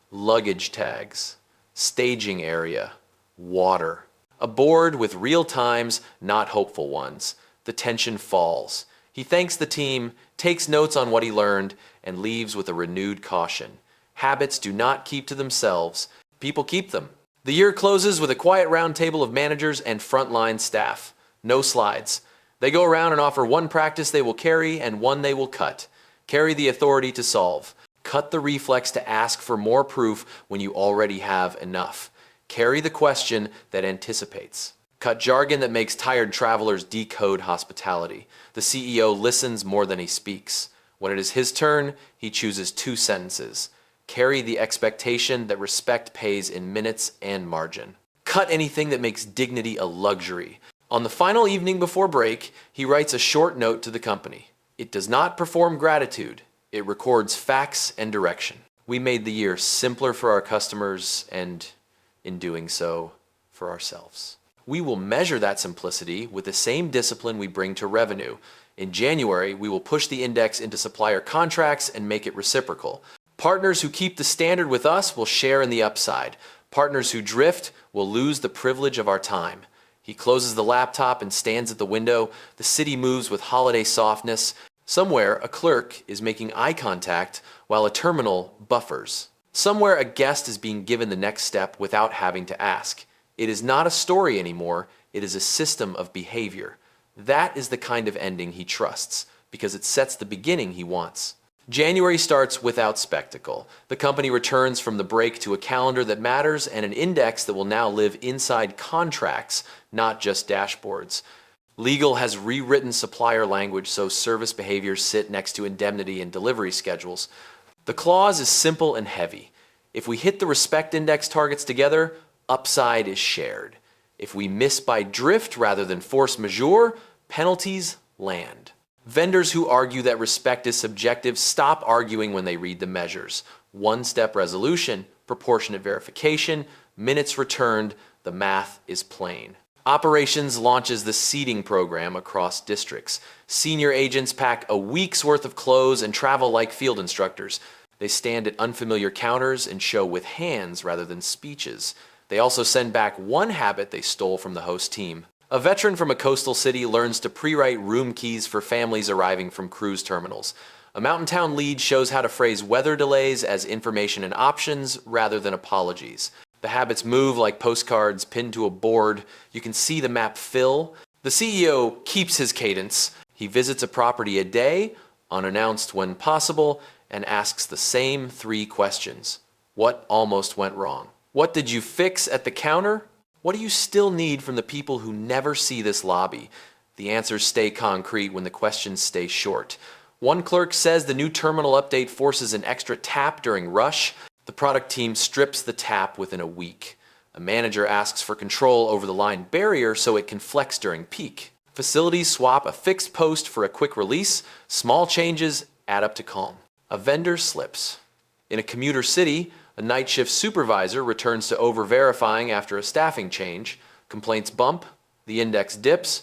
Luggage tags, staging area, water. A board with real times, not hopeful ones. The tension falls. He thanks the team, takes notes on what he learned, and leaves with a renewed caution. Habits do not keep to themselves. People keep them. The year closes with a quiet roundtable of managers and frontline staff. No slides. They go around and offer one practice they will carry and one they will cut. Carry the authority to solve. Cut the reflex to ask for more proof when you already have enough. Carry the question that anticipates. Cut jargon that makes tired travelers decode hospitality. The CEO listens more than he speaks. When it is his turn, he chooses 2 sentences. Carry the expectation that respect pays in minutes and margin. Cut anything that makes dignity a luxury. On the final evening before break, he writes a short note to the company. It does not perform gratitude. It records facts and direction. We made the year simpler for our customers and, in doing so, for ourselves. We will measure that simplicity with the same discipline we bring to revenue. In January, we will push the index into supplier contracts and make it reciprocal. Partners who keep the standard with us will share in the upside. Partners who drift will lose the privilege of our time. He closes the laptop and stands at the window. The city moves with holiday softness. Somewhere, a clerk is making eye contact while a terminal buffers. Somewhere, a guest is being given the next step without having to ask. It is not a story anymore. It is a system of behavior. That is the kind of ending he trusts, because it sets the beginning he wants. January starts without spectacle. The company returns from the break to a calendar that matters and an index that will now live inside contracts, not just dashboards. Legal has rewritten supplier language so service behaviors sit next to indemnity and delivery schedules. The clause is simple and heavy. If we hit the respect index targets together, upside is shared. If we miss by drift rather than force majeure, penalties land. Vendors who argue that respect is subjective stop arguing when they read the measures. One-step resolution, proportionate verification, minutes returned, the math is plain. Operations launches the seeding program across districts. Senior agents pack a week's worth of clothes and travel like field instructors. They stand at unfamiliar counters and show with hands rather than speeches. They also send back one habit they stole from the host team. A veteran from a coastal city learns to pre-write room keys for families arriving from cruise terminals. A mountain town lead shows how to phrase weather delays as information and options rather than apologies. The habits move like postcards pinned to a board. You can see the map fill. The CEO keeps his cadence. He visits a property a day, unannounced when possible, and asks the same 3 questions. What almost went wrong? What did you fix at the counter? What do you still need from the people who never see this lobby? The answers stay concrete when the questions stay short. One clerk says the new terminal update forces an extra tap during rush. The product team strips the tap within a week. A manager asks for control over the line barrier so it can flex during peak. Facilities swap a fixed post for a quick release. Small changes add up to calm. A vendor slips. In a commuter city, A night shift supervisor returns to over-verifying after a staffing change. Complaints bump, the index dips.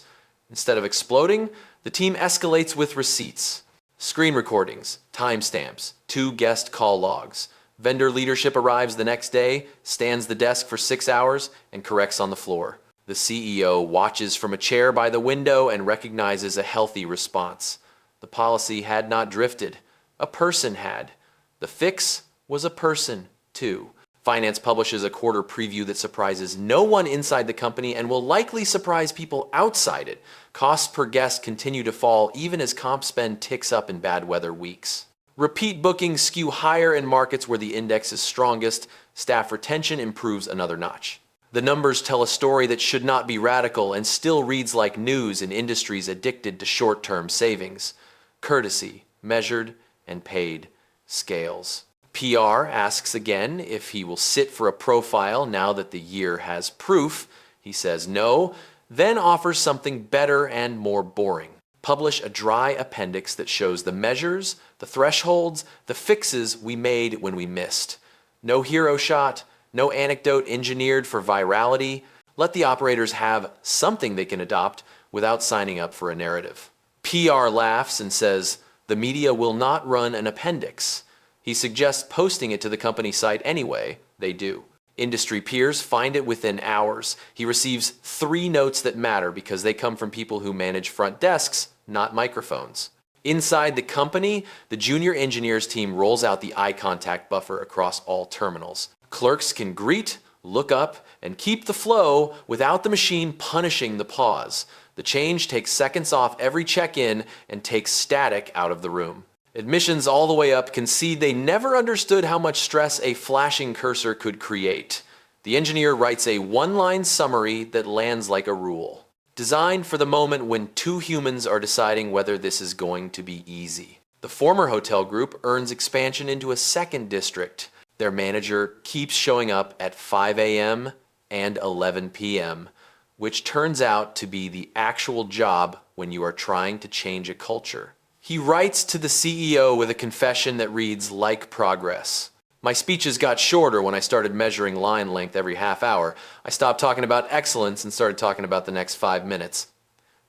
Instead of exploding, the team escalates with receipts. Screen recordings, timestamps, 2 guest call logs. Vendor leadership arrives the next day, stands the desk for 6 hours, and corrects on the floor. The CEO watches from a chair by the window and recognizes a healthy response. The policy had not drifted. A person had. The fix was a person, too. Finance publishes a quarter preview that surprises no one inside the company and will likely surprise people outside it. Costs per guest continue to fall even as comp spend ticks up in bad weather weeks. Repeat bookings skew higher in markets where the index is strongest. Staff retention improves another notch. The numbers tell a story that should not be radical and still reads like news in industries addicted to short-term savings. Courtesy, measured and paid, scales. PR asks again if he will sit for a profile now that the year has proof. He says no, then offers something better and more boring. Publish a dry appendix that shows the measures, the thresholds, the fixes we made when we missed. No hero shot, no anecdote engineered for virality. Let the operators have something they can adopt without signing up for a narrative. PR laughs and says the media will not run an appendix. He suggests posting it to the company site anyway. They do. Industry peers find it within hours. He receives 3 notes that matter because they come from people who manage front desks, not microphones. Inside the company, the junior engineers team rolls out the eye contact buffer across all terminals. Clerks can greet, look up, and keep the flow without the machine punishing the pause. The change takes seconds off every check-in and takes static out of the room. Admissions all the way up concede they never understood how much stress a flashing cursor could create. The engineer writes a 1-line summary that lands like a rule. Designed for the moment when 2 humans are deciding whether this is going to be easy. The former hotel group earns expansion into a 2nd district. Their manager keeps showing up at 5 a.m. and 11 p.m., which turns out to be the actual job when you are trying to change a culture. He writes to the CEO with a confession that reads like progress. My speeches got shorter when I started measuring line length every half hour. I stopped talking about excellence and started talking about the next 5 minutes.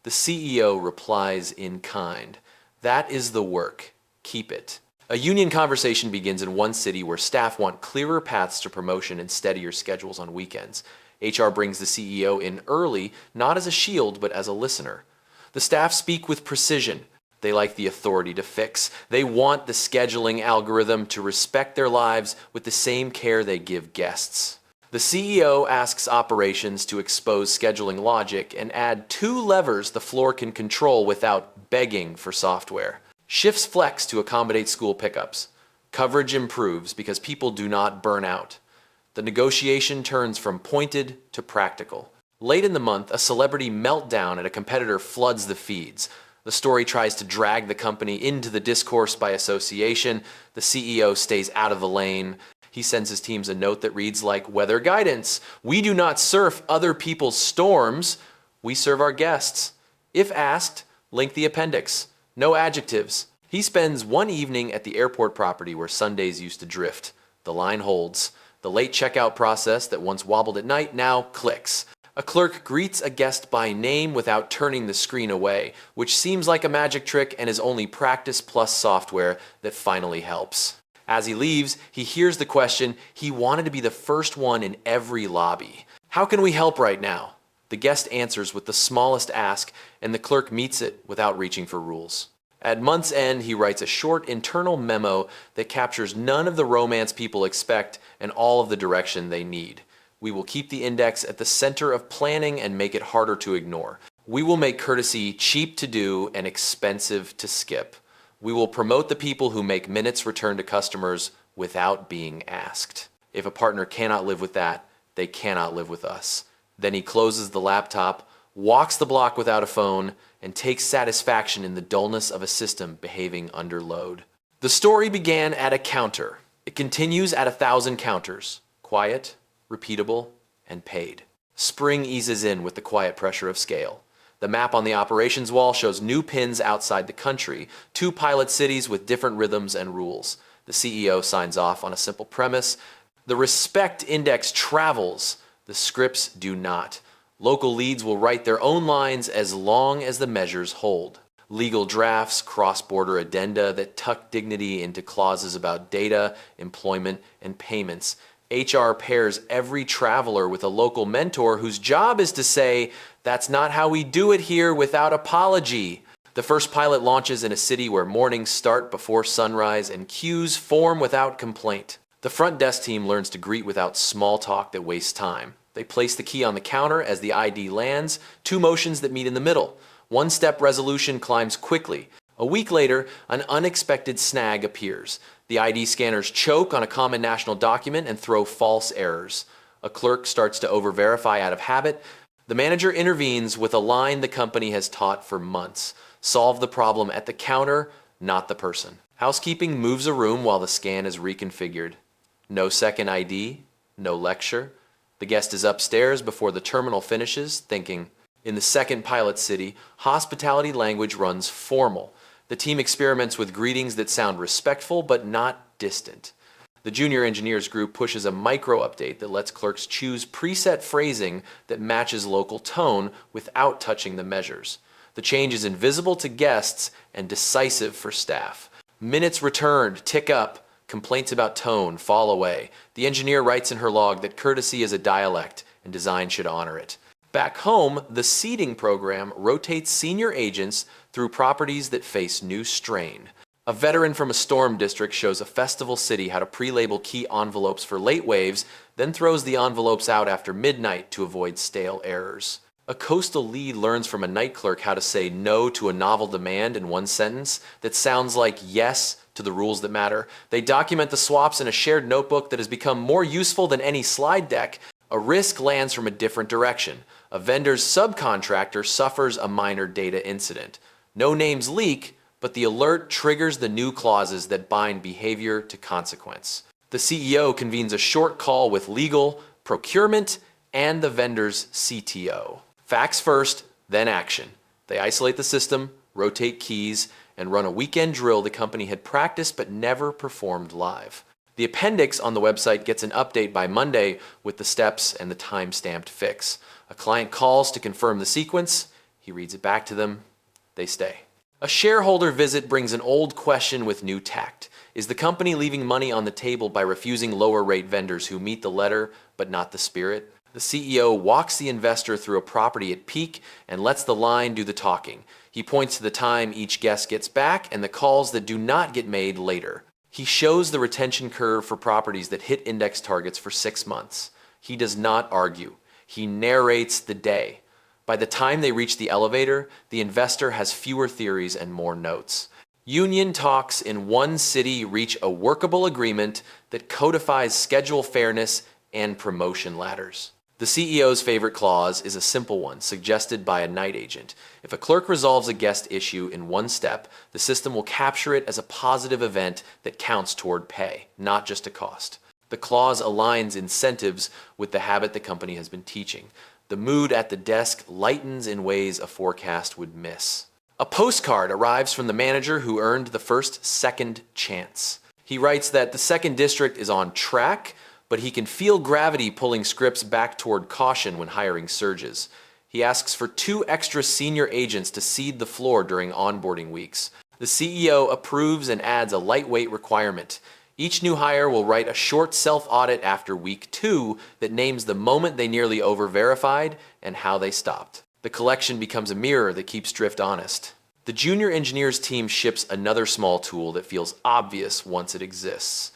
The CEO replies in kind. That is the work. Keep it. A union conversation begins in one city where staff want clearer paths to promotion and steadier schedules on weekends. HR brings the CEO in early, not as a shield, but as a listener. The staff speak with precision. They like the authority to fix. They want the scheduling algorithm to respect their lives with the same care they give guests. The CEO asks operations to expose scheduling logic and add 2 levers the floor can control without begging for software. Shifts flex to accommodate school pickups. Coverage improves because people do not burn out. The negotiation turns from pointed to practical. Late in the month, a celebrity meltdown at a competitor floods the feeds. The story tries to drag the company into the discourse by association. The CEO stays out of the lane. He sends his teams a note that reads like weather guidance. We do not surf other people's storms. We serve our guests. If asked, link the appendix. No adjectives. He spends one evening at the airport property where Sundays used to drift. The line holds. The late checkout process that once wobbled at night now clicks. A clerk greets a guest by name without turning the screen away, which seems like a magic trick and is only practice plus software that finally helps. As he leaves, he hears the question he wanted to be the first one in every lobby. How can we help right now? The guest answers with the smallest ask, and the clerk meets it without reaching for rules. At month's end, he writes a short internal memo that captures none of the romance people expect and all of the direction they need. We will keep the index at the center of planning and make it harder to ignore. We will make courtesy cheap to do and expensive to skip. We will promote the people who make minutes return to customers without being asked. If a partner cannot live with that, they cannot live with us. Then he closes the laptop, walks the block without a phone, and takes satisfaction in the dullness of a system behaving under load. The story began at a counter. It continues at 1,000 counters. Quiet, repeatable, and paid. Spring eases in with the quiet pressure of scale. The map on the operations wall shows new pins outside the country, 2 pilot cities with different rhythms and rules. The CEO signs off on a simple premise. The respect index travels, the scripts do not. Local leads will write their own lines as long as the measures hold. Legal drafts, cross-border addenda that tuck dignity into clauses about data, employment, and payments. HR pairs every traveler with a local mentor whose job is to say, "That's not how we do it here," without apology. The first pilot launches in a city where mornings start before sunrise and queues form without complaint. The front desk team learns to greet without small talk that wastes time. They place the key on the counter as the ID lands, two motions that meet in the middle. One-step resolution climbs quickly. A week later, an unexpected snag appears. The ID scanners choke on a common national document and throw false errors. A clerk starts to over-verify out of habit. The manager intervenes with a line the company has taught for months. Solve the problem at the counter, not the person. Housekeeping moves a room while the scan is reconfigured. No second ID, no lecture. The guest is upstairs before the terminal finishes, thinking. In the second pilot city, hospitality language runs formal. The team experiments with greetings that sound respectful but not distant. The junior engineers group pushes a micro update that lets clerks choose preset phrasing that matches local tone without touching the measures. The change is invisible to guests and decisive for staff. Minutes returned tick up. Complaints about tone fall away. The engineer writes in her log that courtesy is a dialect and design should honor it. Back home, the seating program rotates senior agents through properties that face new strain. A veteran from a storm district shows a festival city how to pre-label key envelopes for late waves, then throws the envelopes out after midnight to avoid stale errors. A coastal lead learns from a night clerk how to say no to a novel demand in one sentence that sounds like yes to the rules that matter. They document the swaps in a shared notebook that has become more useful than any slide deck. A risk lands from a different direction. A vendor's subcontractor suffers a minor data incident. No names leak, but the alert triggers the new clauses that bind behavior to consequence. The CEO convenes a short call with legal, procurement, and the vendor's CTO. Facts first, then action. They isolate the system, rotate keys, and run a weekend drill the company had practiced but never performed live. The appendix on the website gets an update by Monday with the steps and the time-stamped fix. A client calls to confirm the sequence. He reads it back to them. They stay. A shareholder visit brings an old question with new tact. Is the company leaving money on the table by refusing lower-rate vendors who meet the letter but not the spirit? The CEO walks the investor through a property at peak and lets the line do the talking. He points to the time each guest gets back and the calls that do not get made later. He shows the retention curve for properties that hit index targets for 6 months. He does not argue. He narrates the day. By the time they reach the elevator, the investor has fewer theories and more notes. Union talks in one city reach a workable agreement that codifies schedule fairness and promotion ladders. The CEO's favorite clause is a simple one, suggested by a night agent. If a clerk resolves a guest issue in one step, the system will capture it as a positive event that counts toward pay, not just a cost. The clause aligns incentives with the habit the company has been teaching. The mood at the desk lightens in ways a forecast would miss. A postcard arrives from the manager who earned the first second chance. He writes that the second district is on track, but he can feel gravity pulling scripts back toward caution when hiring surges. He asks for 2 extra senior agents to seed the floor during onboarding weeks. The CEO approves and adds a lightweight requirement. Each new hire will write a short self-audit after week 2 that names the moment they nearly over-verified and how they stopped. The collection becomes a mirror that keeps Drift honest. The junior engineers team ships another small tool that feels obvious once it exists.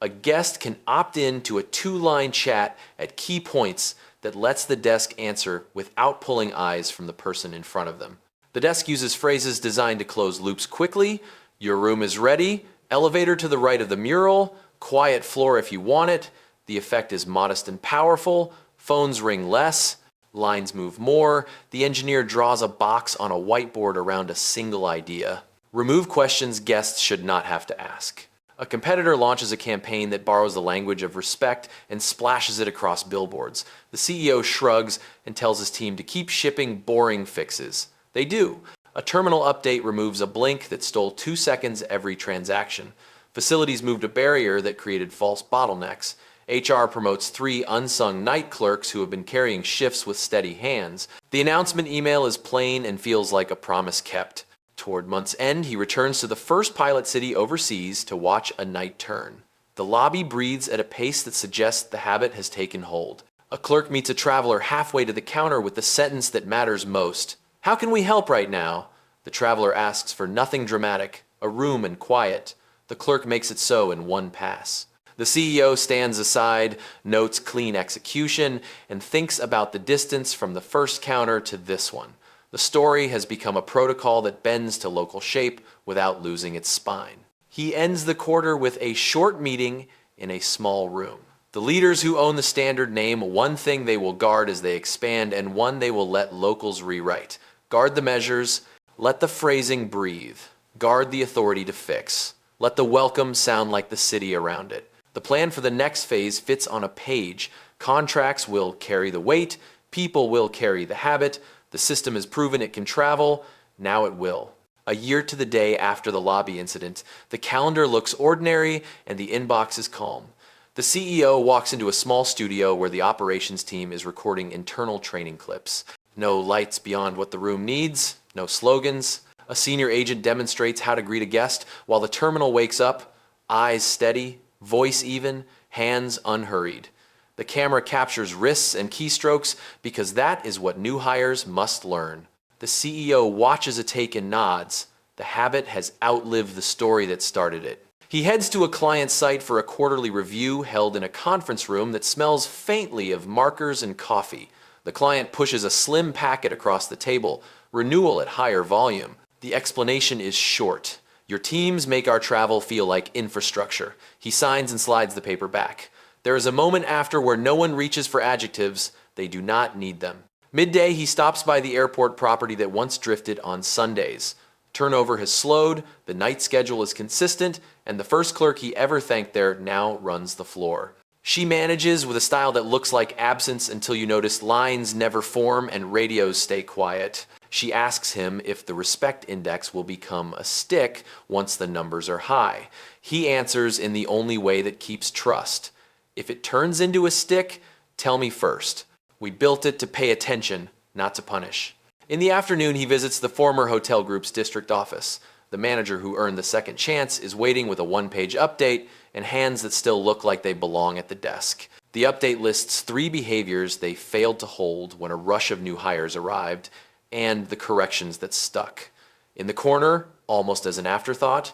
A guest can opt in to a 2-line chat at key points that lets the desk answer without pulling eyes from the person in front of them. The desk uses phrases designed to close loops quickly. Your room is ready. Elevator to the right of the mural. Quiet floor if you want it. The effect is modest and powerful. Phones ring less. Lines move more. The engineer draws a box on a whiteboard around a single idea. Remove questions guests should not have to ask. A competitor launches a campaign that borrows the language of respect and splashes it across billboards. The CEO shrugs and tells his team to keep shipping boring fixes. They do. A terminal update removes a blink that stole 2 seconds every transaction. Facilities moved a barrier that created false bottlenecks. HR promotes 3 unsung night clerks who have been carrying shifts with steady hands. The announcement email is plain and feels like a promise kept. Toward month's end, he returns to the first pilot city overseas to watch a night turn. The lobby breathes at a pace that suggests the habit has taken hold. A clerk meets a traveler halfway to the counter with the sentence that matters most. "How can we help right now?" The traveler asks for nothing dramatic, a room and quiet. The clerk makes it so in one pass. The CEO stands aside, notes clean execution, and thinks about the distance from the first counter to this one. The story has become a protocol that bends to local shape without losing its spine. He ends the quarter with a short meeting in a small room. The leaders who own the standard name one thing they will guard as they expand and one they will let locals rewrite. Guard the measures, let the phrasing breathe. Guard the authority to fix. Let the welcome sound like the city around it. The plan for the next phase fits on a page. Contracts will carry the weight, people will carry the habit, the system has proven it can travel, now it will. A year to the day after the lobby incident, the calendar looks ordinary and the inbox is calm. The CEO walks into a small studio where the operations team is recording internal training clips. No lights beyond what the room needs, no slogans. A senior agent demonstrates how to greet a guest while the terminal wakes up, eyes steady, voice even, hands unhurried. The camera captures wrists and keystrokes because that is what new hires must learn. The CEO watches a take and nods. The habit has outlived the story that started it. He heads to a client site for a quarterly review held in a conference room that smells faintly of markers and coffee. The client pushes a slim packet across the table, renewal at higher volume. The explanation is short. "Your teams make our travel feel like infrastructure." He signs and slides the paper back. There is a moment after where no one reaches for adjectives. They do not need them. Midday, he stops by the airport property that once drifted on Sundays. Turnover has slowed, the night schedule is consistent, and the first clerk he ever thanked there now runs the floor. She manages with a style that looks like absence until you notice lines never form and radios stay quiet. She asks him if the respect index will become a stick once the numbers are high. He answers in the only way that keeps trust. "If it turns into a stick, tell me first. We built it to pay attention, not to punish." In the afternoon, he visits the former hotel group's district office. The manager who earned the second chance is waiting with a one-page update and hands that still look like they belong at the desk. The update lists 3 behaviors they failed to hold when a rush of new hires arrived, and the corrections that stuck. In the corner, almost as an afterthought,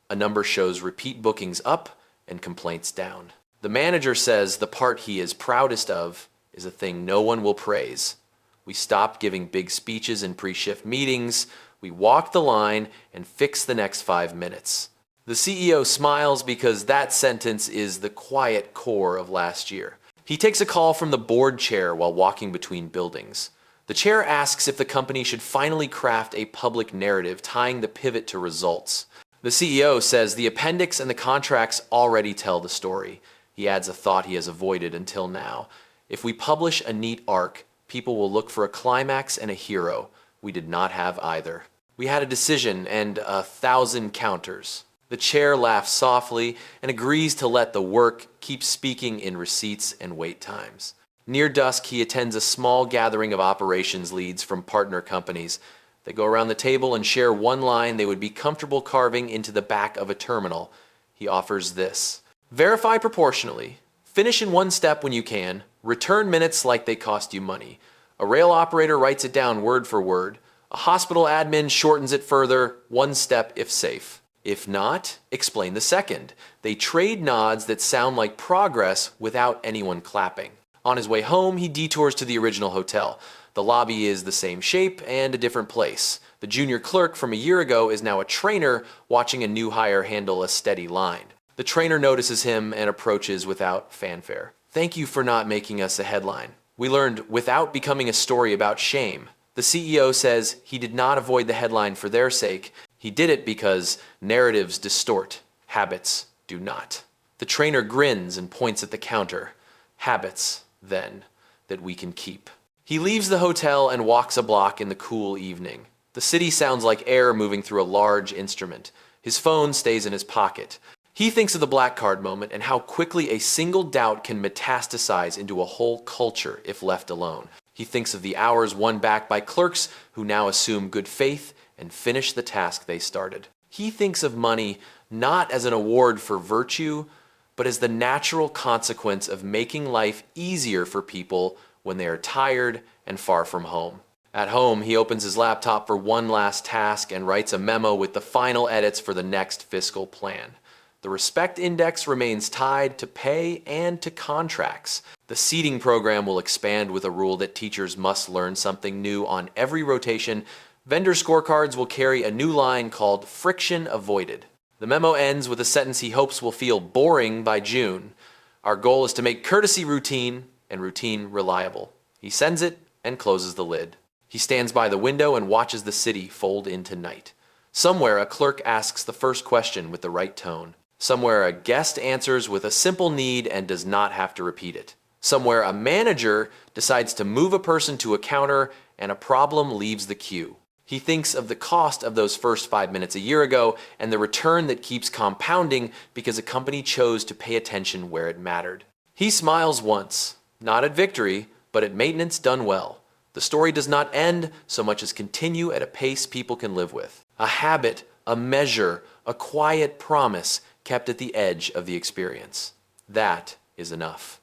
a number shows repeat bookings up and complaints down. The manager says the part he is proudest of is a thing no one will praise. "We stopped giving big speeches in pre-shift meetings. We walked the line and fixed the next 5 minutes." The CEO smiles because that sentence is the quiet core of last year. He takes a call from the board chair while walking between buildings. The chair asks if the company should finally craft a public narrative tying the pivot to results. The CEO says the appendix and the contracts already tell the story. He adds a thought he has avoided until now. "If we publish a neat arc, people will look for a climax and a hero. We did not have either. We had a decision and 1,000 counters." The chair laughs softly and agrees to let the work keep speaking in receipts and wait times. Near dusk, he attends a small gathering of operations leads from partner companies. They go around the table and share one line they would be comfortable carving into the back of a terminal. He offers this: "Verify proportionally. Finish in one step when you can. Return minutes like they cost you money. A rail operator writes it down word for word. A hospital admin shortens it further, one step if safe. If not, explain the second." They trade nods that sound like progress without anyone clapping. On his way home, he detours to the original hotel. The lobby is the same shape and a different place. The junior clerk from a year ago is now a trainer watching a new hire handle a steady line. The trainer notices him and approaches without fanfare. "Thank you for not making us a headline. We learned without becoming a story about shame." The CEO says he did not avoid the headline for their sake. He did it because narratives distort, habits do not. The trainer grins and points at the counter. Habits, then, that we can keep. He leaves the hotel and walks a block in the cool evening. The city sounds like air moving through a large instrument. His phone stays in his pocket. He thinks of the black card moment and how quickly a single doubt can metastasize into a whole culture if left alone. He thinks of the hours won back by clerks who now assume good faith and finish the task they started. He thinks of money not as an award for virtue, but as the natural consequence of making life easier for people when they are tired and far from home. At home, he opens his laptop for one last task and writes a memo with the final edits for the next fiscal plan. The respect index remains tied to pay and to contracts. The seating program will expand with a rule that teachers must learn something new on every rotation. Vendor scorecards will carry a new line called friction avoided. The memo ends with a sentence he hopes will feel boring by June. Our goal is to make courtesy routine and routine reliable. He sends it and closes the lid. He stands by the window and watches the city fold into night. Somewhere a clerk asks the first question with the right tone. Somewhere a guest answers with a simple need and does not have to repeat it. Somewhere a manager decides to move a person to a counter and a problem leaves the queue. He thinks of the cost of those first 5 minutes a year ago and the return that keeps compounding because a company chose to pay attention where it mattered. He smiles once, not at victory, but at maintenance done well. The story does not end so much as continue at a pace people can live with. A habit, a measure, a quiet promise kept at the edge of the experience. That is enough.